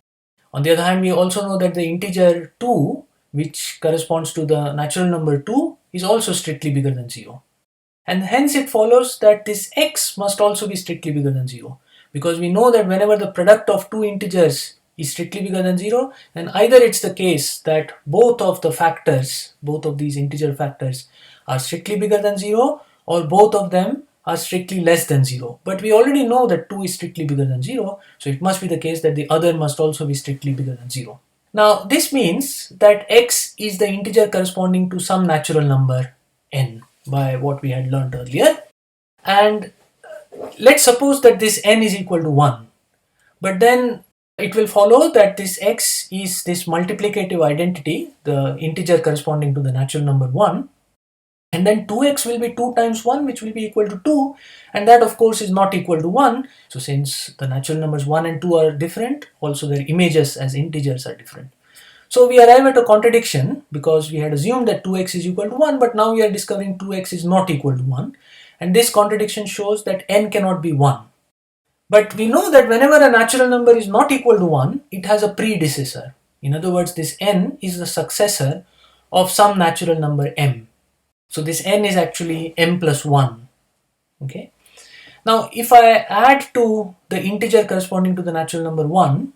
On the other hand, we also know that the integer 2, which corresponds to the natural number 2, is also strictly bigger than 0. And hence it follows that this x must also be strictly bigger than 0, because we know that whenever the product of two integers is strictly bigger than 0, then either it's the case that both of the factors, both of these integer factors, are strictly bigger than 0, or both of them are strictly less than 0. But we already know that 2 is strictly bigger than 0, so it must be the case that the other must also be strictly bigger than 0. Now this means that x is the integer corresponding to some natural number n, by what we had learned earlier. And let's suppose that this n is equal to 1. But then it will follow that this x is this multiplicative identity, the integer corresponding to the natural number 1. And then 2x will be 2 times 1, which will be equal to 2. And that of course is not equal to 1. So since the natural numbers 1 and 2 are different, also their images as integers are different. So we arrive at a contradiction because we had assumed that 2x is equal to 1, but now we are discovering 2x is not equal to 1. And this contradiction shows that n cannot be 1. But we know that whenever a natural number is not equal to 1, it has a predecessor. In other words, this n is the successor of some natural number m. So this n is actually m plus 1. Okay. Now if I add to the integer corresponding to the natural number 1,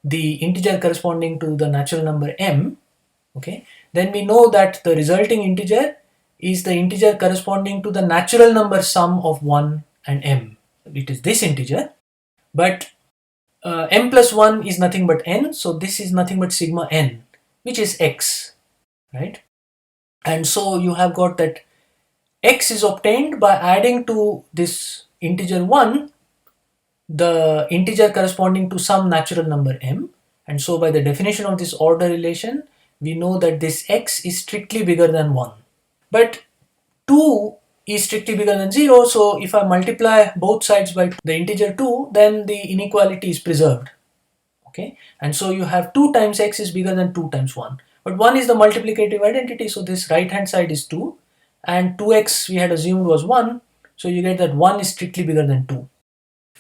the integer corresponding to the natural number m, okay, then we know that the resulting integer is the integer corresponding to the natural number sum of 1 and m. It is this integer, but m plus 1 is nothing but n, so this is nothing but sigma n, which is x, right? And so you have got that x is obtained by adding to this integer 1 the integer corresponding to some natural number m, And so by the definition of this order relation, we know that this x is strictly bigger than 1. But 2 is strictly bigger than 0, so if I multiply both sides by the integer 2, then the inequality is preserved. Okay, and so you have 2 times x is bigger than 2 times 1. But 1 is the multiplicative identity, so this right hand side is 2, and 2x we had assumed was 1, so you get that 1 is strictly bigger than 2.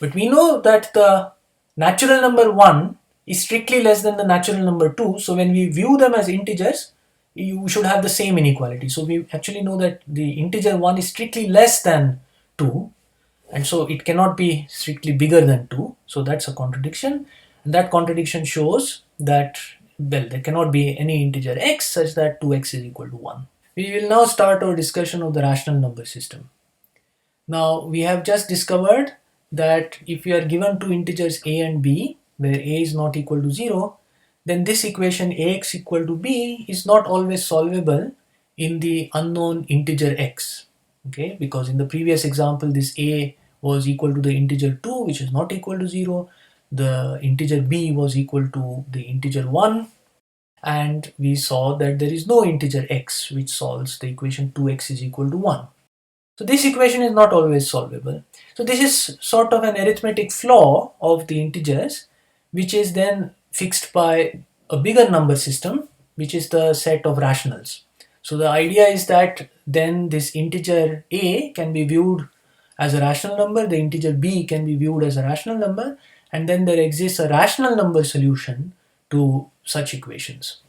But we know that the natural number 1 is strictly less than the natural number 2, so when we view them as integers, you should have the same inequality. So we actually know that the integer 1 is strictly less than 2, and so it cannot be strictly bigger than 2, so that's a contradiction. And that contradiction shows that, well, there cannot be any integer x such that 2x is equal to 1. We will now start our discussion of the rational number system. Now we have just discovered that if we are given two integers a and b, where a is not equal to 0, then this equation ax equal to b is not always solvable in the unknown integer x. Okay, because in the previous example this a was equal to the integer 2, which is not equal to 0, the integer b was equal to the integer 1, and we saw that there is no integer x which solves the equation 2x is equal to 1. So this equation is not always solvable. So this is sort of an arithmetic flaw of the integers, which is then fixed by a bigger number system, which is the set of rationals. So the idea is that then this integer a can be viewed as a rational number, the integer b can be viewed as a rational number, and then there exists a rational number solution to such equations.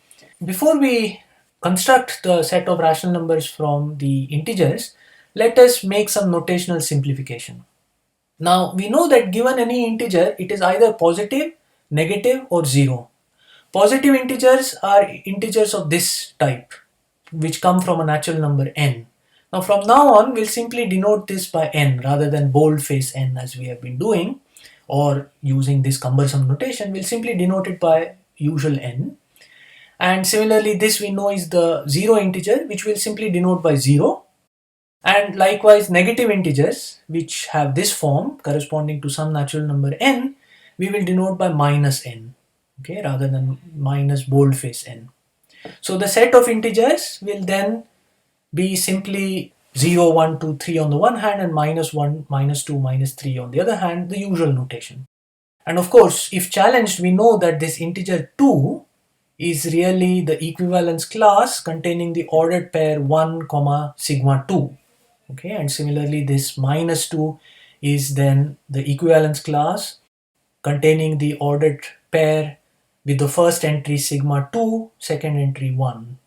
Before we construct the set of rational numbers from the integers, let us make some notational simplification. Now we know that given any integer, it is either positive, negative, or 0. Positive integers are integers of this type, which come from a natural number n. Now from now on, we'll simply denote this by n rather than boldface n as we have been doing, or using this cumbersome notation, we'll simply denote it by usual n. And similarly, this we know is the 0 integer, which we'll simply denote by 0. And likewise, negative integers, which have this form corresponding to some natural number n, we will denote by minus n, okay, rather than minus boldface n. So the set of integers will then be simply 0, 1, 2, 3 on the one hand, and minus 1, minus 2, minus 3 on the other hand, the usual notation. And of course, if challenged, we know that this integer 2 is really the equivalence class containing the ordered pair 1, sigma 2. Okay, and similarly this minus 2 is then the equivalence class containing the ordered pair with the first entry sigma 2, second entry 1.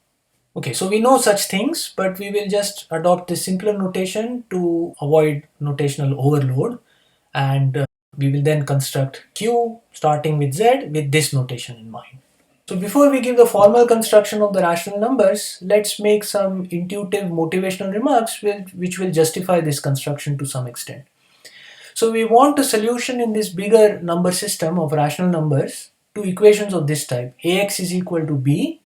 Okay, so we know such things, but we will just adopt this simpler notation to avoid notational overload, and we will then construct Q starting with Z with this notation in mind. So before we give the formal construction of the rational numbers, let's make some intuitive motivational remarks which will justify this construction to some extent. So we want a solution in this bigger number system of rational numbers to equations of this type. Ax is equal to b,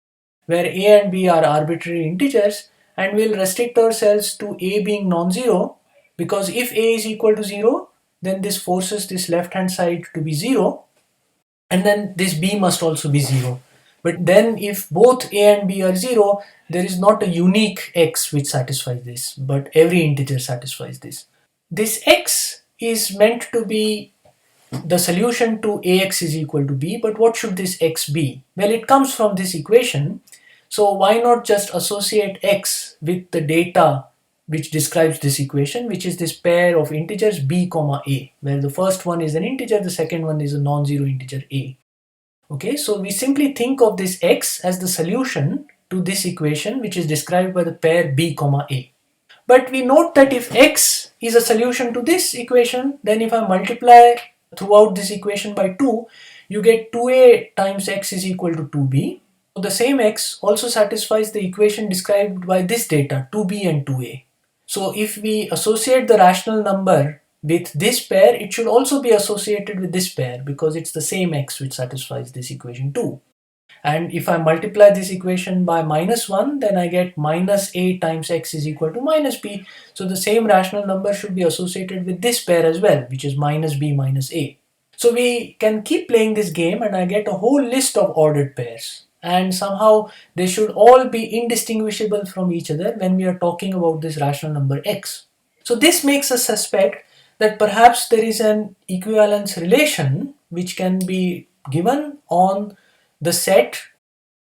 where a and b are arbitrary integers, and we'll restrict ourselves to a being non-zero, because if a is equal to 0, then this forces this left hand side to be 0, and then this b must also be 0. But then if both a and b are 0, there is not a unique x which satisfies this, but every integer satisfies this. This x is meant to be the solution to ax is equal to b, but what should this x be? Well, it comes from this equation, so why not just associate x with the data which describes this equation, which is this pair of integers b comma a, where the first one is an integer, the second one is a non-zero integer a. Okay, so we simply think of this x as the solution to this equation, which is described by the pair b comma a. But we note that if x is a solution to this equation, then if I multiply throughout this equation by 2, you get 2a times x is equal to 2b. So the same x also satisfies the equation described by this data, 2b and 2a. So if we associate the rational number with this pair, it should also be associated with this pair, because it's the same x which satisfies this equation too. And if I multiply this equation by minus 1, then I get minus a times x is equal to minus b. So the same rational number should be associated with this pair as well, which is minus b minus a. So we can keep playing this game and I get a whole list of ordered pairs. And somehow they should all be indistinguishable from each other when we are talking about this rational number x. So this makes us suspect that perhaps there is an equivalence relation which can be given on the set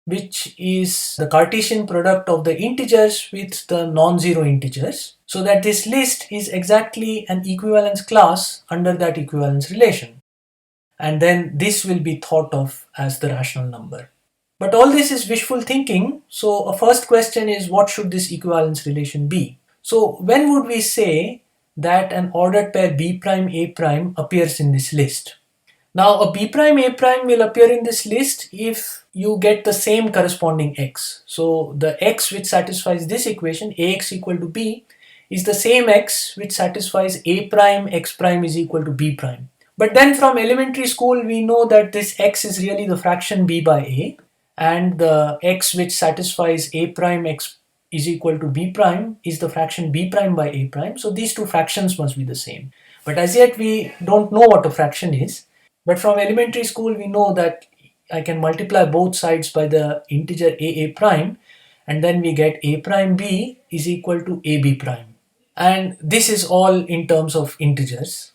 which is the Cartesian product of the integers with the non-zero integers, so that this list is exactly an equivalence class under that equivalence relation. And then this will be thought of as the rational number. But all this is wishful thinking, so a first question is, what should this equivalence relation be? So when would we say that an ordered pair B prime A prime appears in this list? Now a B prime A prime will appear in this list if you get the same corresponding x. So the x which satisfies this equation, ax equal to b, is the same x which satisfies A prime x prime is equal to B prime. But then from elementary school we know that this x is really the fraction b by a, and the x which satisfies A prime x is equal to B prime is the fraction B prime by A prime. So these two fractions must be the same. But as yet we don't know what a fraction is. But from elementary school we know that I can multiply both sides by the integer a prime, and then we get A prime b is equal to AB prime. And this is all in terms of integers.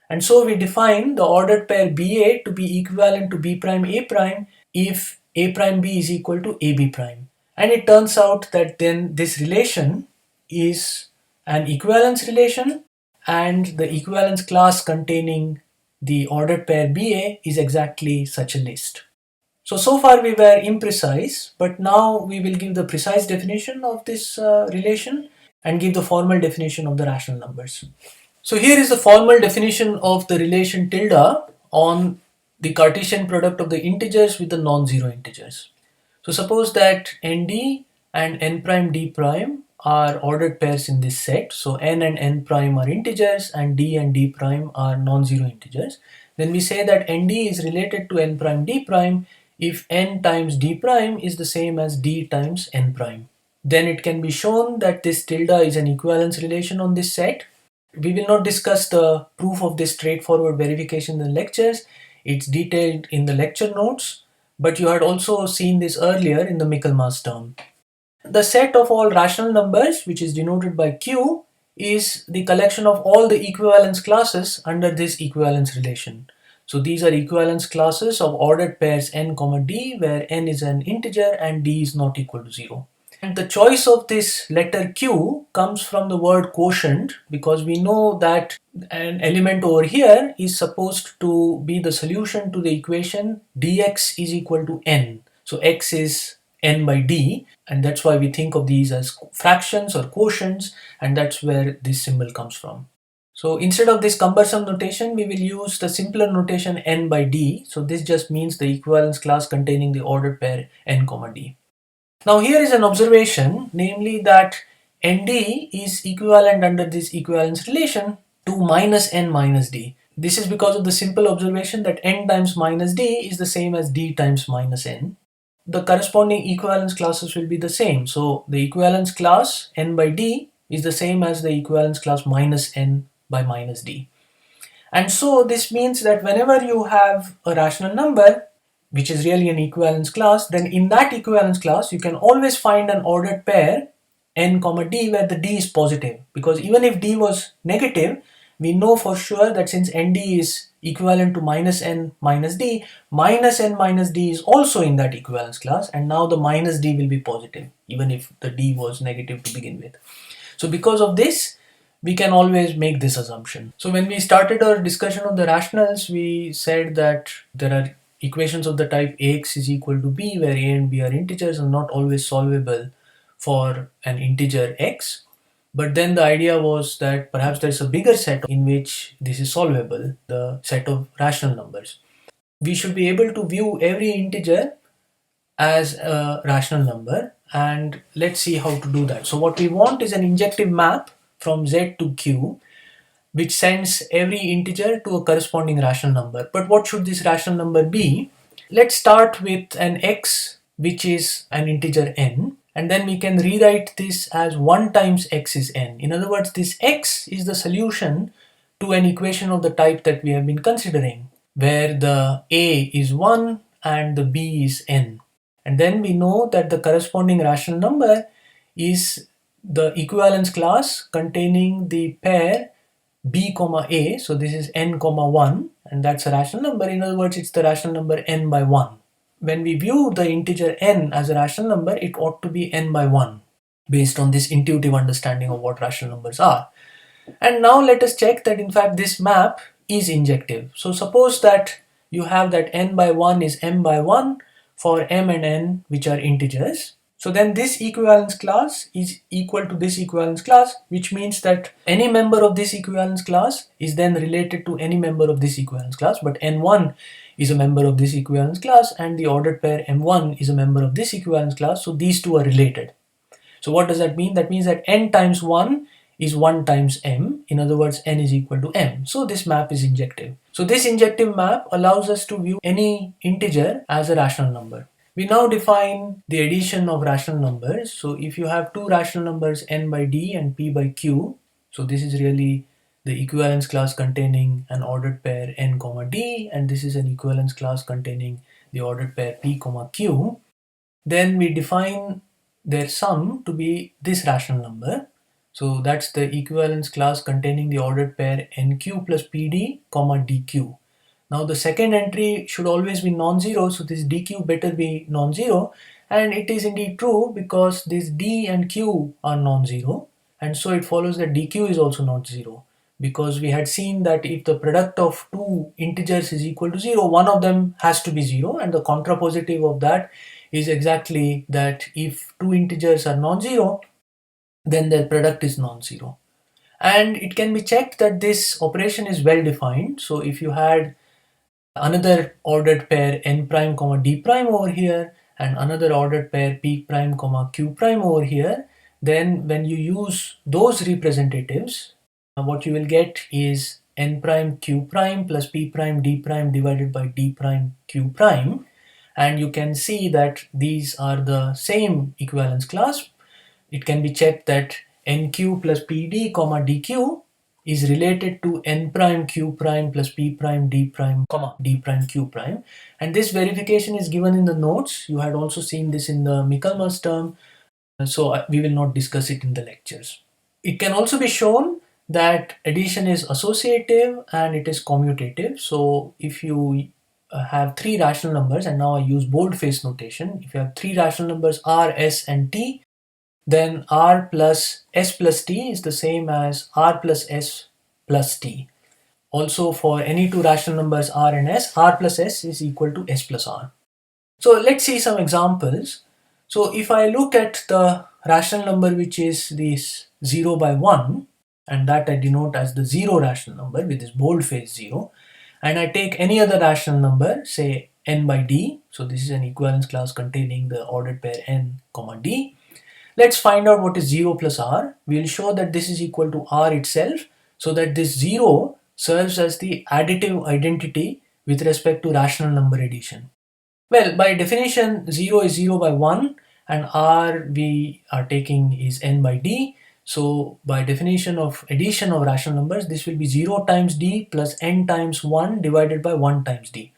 And so we define the ordered pair BA to be equivalent to B prime A prime if A prime B is equal to AB prime. And it turns out that then this relation is an equivalence relation, and the equivalence class containing the ordered pair BA is exactly such a list. So far we were imprecise, but now we will give the precise definition of this relation and give the formal definition of the rational numbers. So here is the formal definition of the relation tilde on the Cartesian product of the integers with the non-zero integers. So suppose that nd and n prime d prime are ordered pairs in this set. So n and n prime are integers and d prime are non-zero integers. Then we say that nd is related to n prime d prime if n times d prime is the same as d times n prime. Then it can be shown that this tilde is an equivalence relation on this set. We will not discuss the proof of this straightforward verification in the lectures. It's detailed in the lecture notes, but you had also seen this earlier in the Michaelmas term. The set of all rational numbers, which is denoted by Q, is the collection of all the equivalence classes under this equivalence relation. So these are equivalence classes of ordered pairs n, d, where n is an integer and d is not equal to 0. And the choice of this letter Q comes from the word quotient, because we know that an element over here is supposed to be the solution to the equation dx is equal to n. So x is n by d, and that's why we think of these as fractions or quotients, and that's where this symbol comes from. So instead of this cumbersome notation, we will use the simpler notation n by d. So this just means the equivalence class containing the ordered pair n, d. Now here is an observation, namely that nd is equivalent under this equivalence relation to minus n minus d. This is because of the simple observation that n times minus d is the same as d times minus n. The corresponding equivalence classes will be the same. So the equivalence class n by d is the same as the equivalence class minus n by minus d. And so this means that whenever you have a rational number, which is really an equivalence class, then in that equivalence class you can always find an ordered pair n, d where the d is positive, because even if d was negative, we know for sure that since nd is equivalent to minus n minus d is also in that equivalence class, and now the minus d will be positive even if the d was negative to begin with. So because of this, we can always make this assumption. So when we started our discussion of the rationals, we said that there are equations of the type ax is equal to b, where a and b are integers and not always solvable for an integer x. But then the idea was that perhaps there's a bigger set in which this is solvable, the set of rational numbers. We should be able to view every integer as a rational number, and let's see how to do that. So what we want is an injective map from z to q, which sends every integer to a corresponding rational number. But what should this rational number be? Let's start with an x which is an integer n, and then we can rewrite this as 1 times x is n. In other words, this x is the solution to an equation of the type that we have been considering. where the A is 1 and the B is n. And then we know that the corresponding rational number is the equivalence class containing the pair B comma A. So this is n comma 1, and that's a rational number. In other words, it's the rational number n by 1. When we view the integer n as a rational number, it ought to be n by 1 based on this intuitive understanding of what rational numbers are. And now let us check that in fact this map is injective. So suppose that you have that n by 1 is m by 1 for m and n which are integers. So then this equivalence class is equal to this equivalence class, which means that any member of this equivalence class is then related to any member of this equivalence class, but n1 is a member of this equivalence class and the ordered pair m1 is a member of this equivalence class, so these two are related. So what does that mean? That means that n times 1 is 1 times m. In other words, n is equal to m. So this map is injective. So this injective map allows us to view any integer as a rational number. We now define the addition of rational numbers. So if you have two rational numbers n by d and p by q, so this is really the equivalence class containing an ordered pair n comma d, and this is an equivalence class containing the ordered pair p comma q, then we define their sum to be this rational number. So that's the equivalence class containing the ordered pair nq plus pd comma dq. Now the second entry should always be non-zero, so this dq better be non-zero, and it is indeed true because this d and q are non-zero, and so it follows that dq is also not zero, because we had seen that if the product of two integers is equal to 0, one of them has to be 0, and the contrapositive of that is exactly that if two integers are non-zero, then their product is non-zero. And it can be checked that this operation is well defined. So if you had another ordered pair n prime comma d prime over here and another ordered pair p prime comma q prime over here, then when you use those representatives, what you will get is n prime q prime plus p prime d prime divided by d prime q prime, and you can see that these are the same equivalence class. It can be checked that nq plus pd comma dq is related to n prime q prime plus p prime d prime comma d prime q prime, and this verification is given in the notes. You had also seen this in the Michaelmas term, so we will not discuss it in the lectures. It can also be shown that addition is associative and it is commutative. So if you have three rational numbers, and now I use boldface notation, if you have three rational numbers r, s and t, then r plus s plus t is the same as r plus s plus t. Also for any two rational numbers r and s, r plus s is equal to s plus r. So let's see some examples. So if I look at the rational number which is this 0 by 1, and that I denote as the 0 rational number with this boldface 0, and I take any other rational number, say n by d, so this is an equivalence class containing the ordered pair n comma d. Let's find out what is 0 plus r. We'll show that this is equal to r itself, so that this 0 serves as the additive identity with respect to rational number addition. Well, by definition, 0 is 0 by 1 and r we are taking is n by d. So by definition of addition of rational numbers, this will be 0 times d plus n times 1 divided by 1 times d.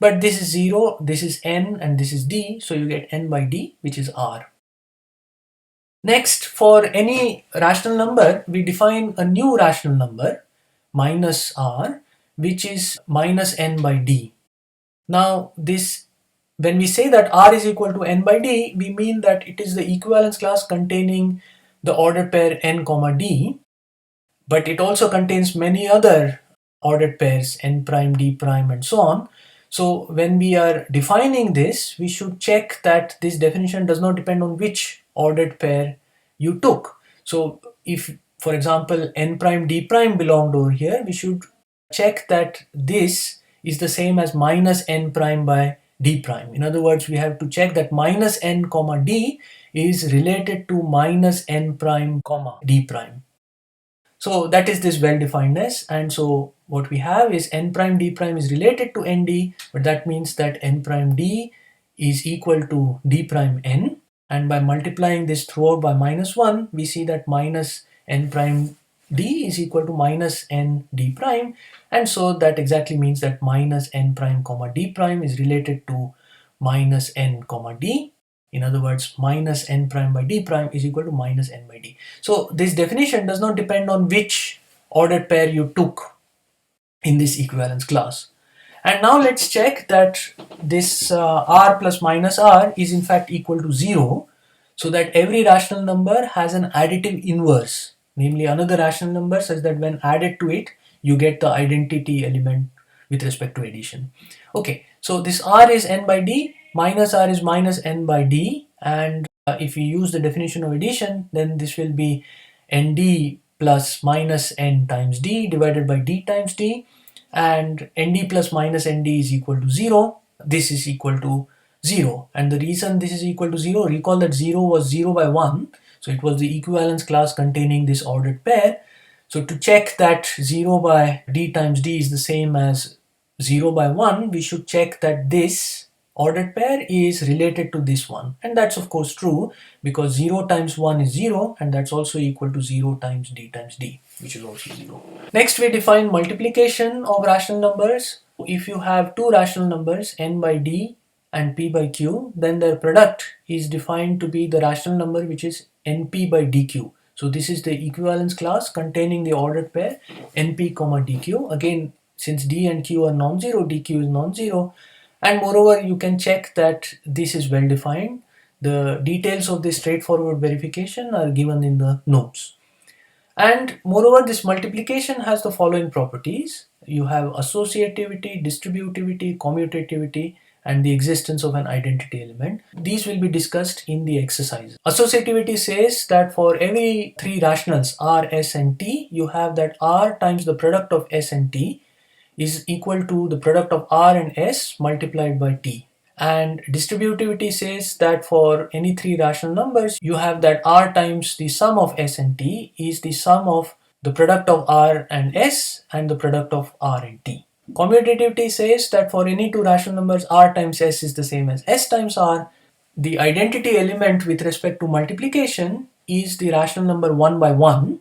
But this is 0, this is n, and this is d, so you get n by d, which is r. Next, for any rational number, we define a new rational number, minus r, which is minus n by d. Now, when we say that r is equal to n by d, we mean that it is the equivalence class containing the ordered pair n comma d, but it also contains many other ordered pairs, n prime, d prime, and so on. So when we are defining this, we should check that this definition does not depend on which ordered pair you took. So if, for example, n prime d prime belonged over here, we should check that this is the same as minus n prime by d prime. In other words, we have to check that minus n comma d is related to minus n prime comma d prime. So that is this well-definedness, and so what we have is n prime d prime is related to nd, but that means that n prime d is equal to d prime n, and by multiplying this throughout by minus 1, we see that minus n prime d is equal to minus n d prime, and so that exactly means that minus n prime comma d prime is related to minus n comma d. In other words, minus n prime by d prime is equal to minus n by d. So this definition does not depend on which ordered pair you took in this equivalence class. And now let's check that this r plus minus r is in fact equal to 0, so that every rational number has an additive inverse, namely another rational number, such that when added to it you get the identity element with respect to addition. Okay, so this r is n by d, minus r is minus n by d, and if we use the definition of addition, then this will be nd plus minus n times d divided by d times d, and nd plus minus nd is equal to 0. This is equal to 0, and the reason this is equal to 0, recall that 0 was 0 by 1, so it was the equivalence class containing this ordered pair. So to check that 0 by d times d is the same as 0 by 1, we should check that this ordered pair is related to this one, and that's of course true, because 0 times 1 is 0, and that's also equal to 0 times d, which is also 0. Next, we define multiplication of rational numbers. If you have two rational numbers, n by d and p by q, then their product is defined to be the rational number which is np by dq. So this is the equivalence class containing the ordered pair np comma dq. Again, since d and q are non-zero, dq is non-zero, and moreover you can check that this is well defined. The details of this straightforward verification are given in the notes. And moreover, this multiplication has the following properties. You have associativity, distributivity, commutativity, and the existence of an identity element. These will be discussed in the exercise. Associativity says that for every three rationals r, s, and t, you have that r times the product of s and t is equal to the product of r and s multiplied by t. And distributivity says that for any three rational numbers, you have that r times the sum of s and t is the sum of the product of r and s and the product of r and t. Commutativity says that for any two rational numbers, r times s is the same as s times r. The identity element with respect to multiplication is the rational number 1 by 1.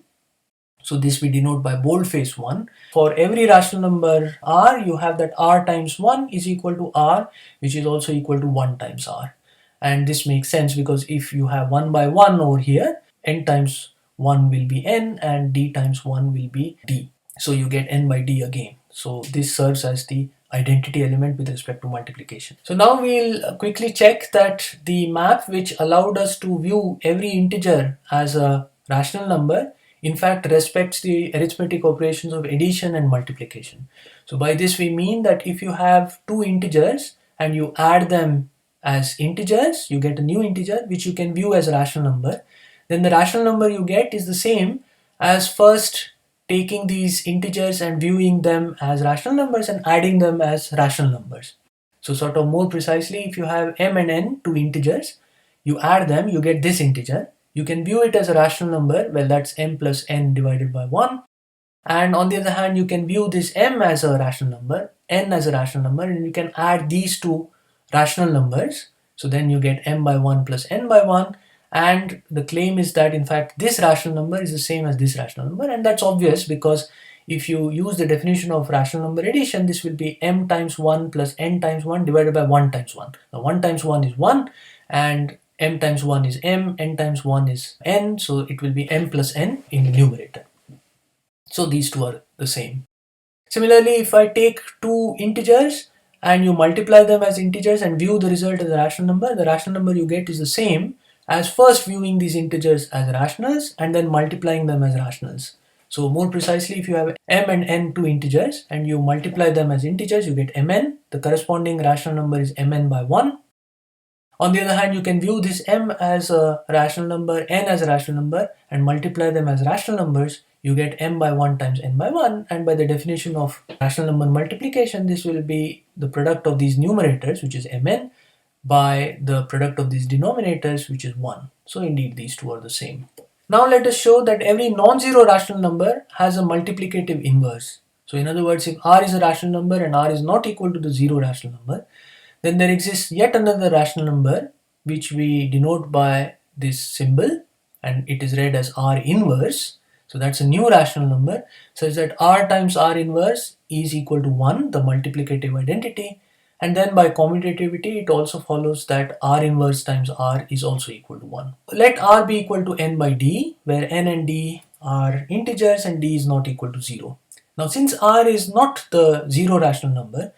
So this we denote by boldface 1. For every rational number r, you have that r times 1 is equal to r, which is also equal to 1 times r. And this makes sense because if you have 1 by 1 over here, n times 1 will be n and d times 1 will be d. So you get n by d again. So this serves as the identity element with respect to multiplication. So now we'll quickly check that the map which allowed us to view every integer as a rational number in fact respects the arithmetic operations of addition and multiplication. So by this we mean that if you have two integers and you add them as integers, you get a new integer which you can view as a rational number. Then the rational number you get is the same as first taking these integers and viewing them as rational numbers and adding them as rational numbers. So sort of more precisely, if you have m and n, two integers, you add them, you get this integer. You can view it as a rational number, well that's m plus n divided by 1. And on the other hand, you can view this m as a rational number, n as a rational number, and you can add these two rational numbers. So then you get m by 1 plus n by 1. And the claim is that in fact this rational number is the same as this rational number, and that's obvious because if you use the definition of rational number addition, this will be m times 1 plus n times 1 divided by 1 times 1. Now 1 times 1 is 1 and m times 1 is m, n times 1 is n, so it will be m plus n in the numerator. So these two are the same. Similarly, if I take two integers and you multiply them as integers and view the result as a rational number, the rational number you get is the same as first viewing these integers as rationals and then multiplying them as rationals. So more precisely, if you have m and n two integers and you multiply them as integers, you get mn. The corresponding rational number is mn by 1. On the other hand, you can view this m as a rational number, n as a rational number, and multiply them as rational numbers. You get m by 1 times n by 1, and by the definition of rational number multiplication, this will be the product of these numerators, which is mn, by the product of these denominators, which is 1. So indeed, these two are the same. Now let us show that every non-zero rational number has a multiplicative inverse. So in other words, if r is a rational number and r is not equal to the zero rational number, then there exists yet another rational number which we denote by this symbol, and it is read as r inverse. So that's a new rational number such that r times r inverse is equal to 1, the multiplicative identity. And then by commutativity, it also follows that r inverse times r is also equal to 1. Let r be equal to n by d, where n and d are integers and d is not equal to 0. Now since r is not the zero rational number,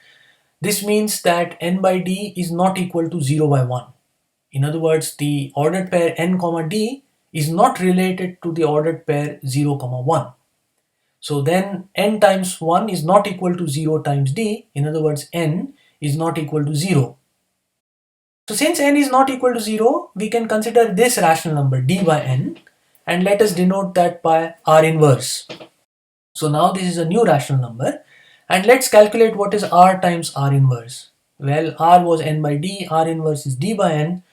this means that n by d is not equal to 0 by 1. In other words, the ordered pair n comma d is not related to the ordered pair 0 comma 1. So then n times 1 is not equal to 0 times d. In other words, n is not equal to 0. So since n is not equal to 0, we can consider this rational number d by n, and let us denote that by r inverse. So now this is a new rational number, and let's calculate what is r times r inverse. Well, r was n by d, r inverse is d by n,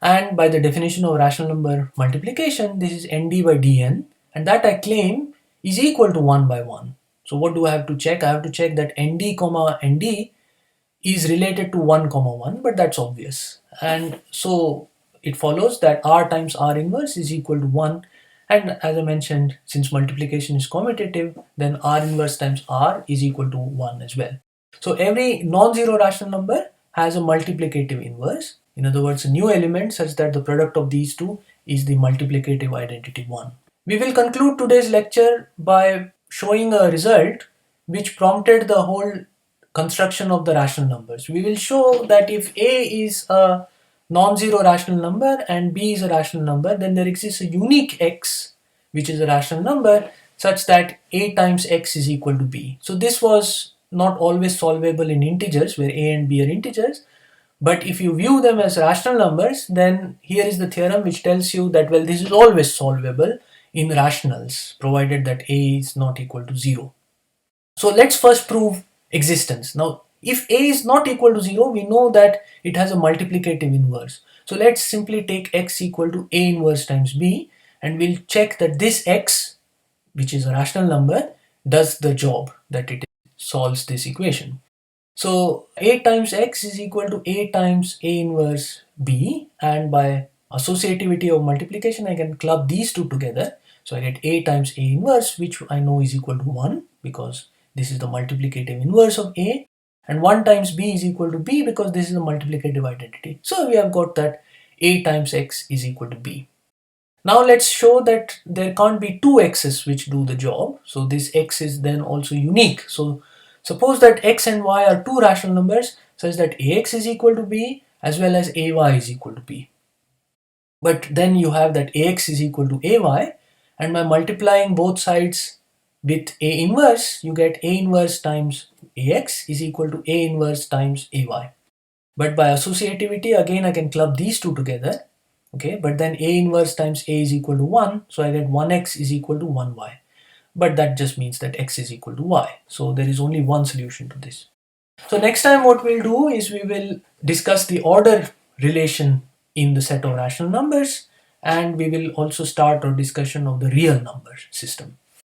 and by the definition of rational number multiplication, this is nd by dn, and that I claim is equal to 1 by 1. So what do I have to check? I have to check that nd comma nd is related to 1 comma 1, but that's obvious. And so it follows that r times r inverse is equal to 1, and as I mentioned, since multiplication is commutative, then r inverse times r is equal to 1 as well. So every non-zero rational number has a multiplicative inverse. In other words, a new element such that the product of these two is the multiplicative identity 1. We will conclude today's lecture by showing a result which prompted the whole construction of the rational numbers. We will show that if a is a non-zero rational number and b is a rational number, then there exists a unique x which is a rational number such that a times x is equal to b. So this was not always solvable in integers where a and b are integers, but if you view them as rational numbers, then here is the theorem which tells you that, well, this is always solvable in rationals provided that a is not equal to 0. So let's first prove existence. Now if a is not equal to 0, we know that it has a multiplicative inverse. So let's simply take x equal to a inverse times b, and we'll check that this x, which is a rational number, does the job, that it solves this equation. So a times x is equal to a times a inverse b, and by associativity of multiplication I can club these two together. So I get a times a inverse, which I know is equal to 1 because this is the multiplicative inverse of a, and 1 times b is equal to b because this is the multiplicative identity. So we have got that a times x is equal to b. Now let's show that there can't be two x's which do the job. So this x is then also unique. So suppose that x and y are two rational numbers such that ax is equal to b as well as ay is equal to b. But then you have that ax is equal to ay, and by multiplying both sides with a inverse, you get a inverse times ax is equal to a inverse times ay. But by associativity, again I can club these two together. Okay, but then a inverse times a is equal to 1, so I get 1x is equal to 1y. But that just means that x is equal to y. So there is only one solution to this. So next time what we'll do is we will discuss the order relation in the set of rational numbers, and we will also start our discussion of the real number system.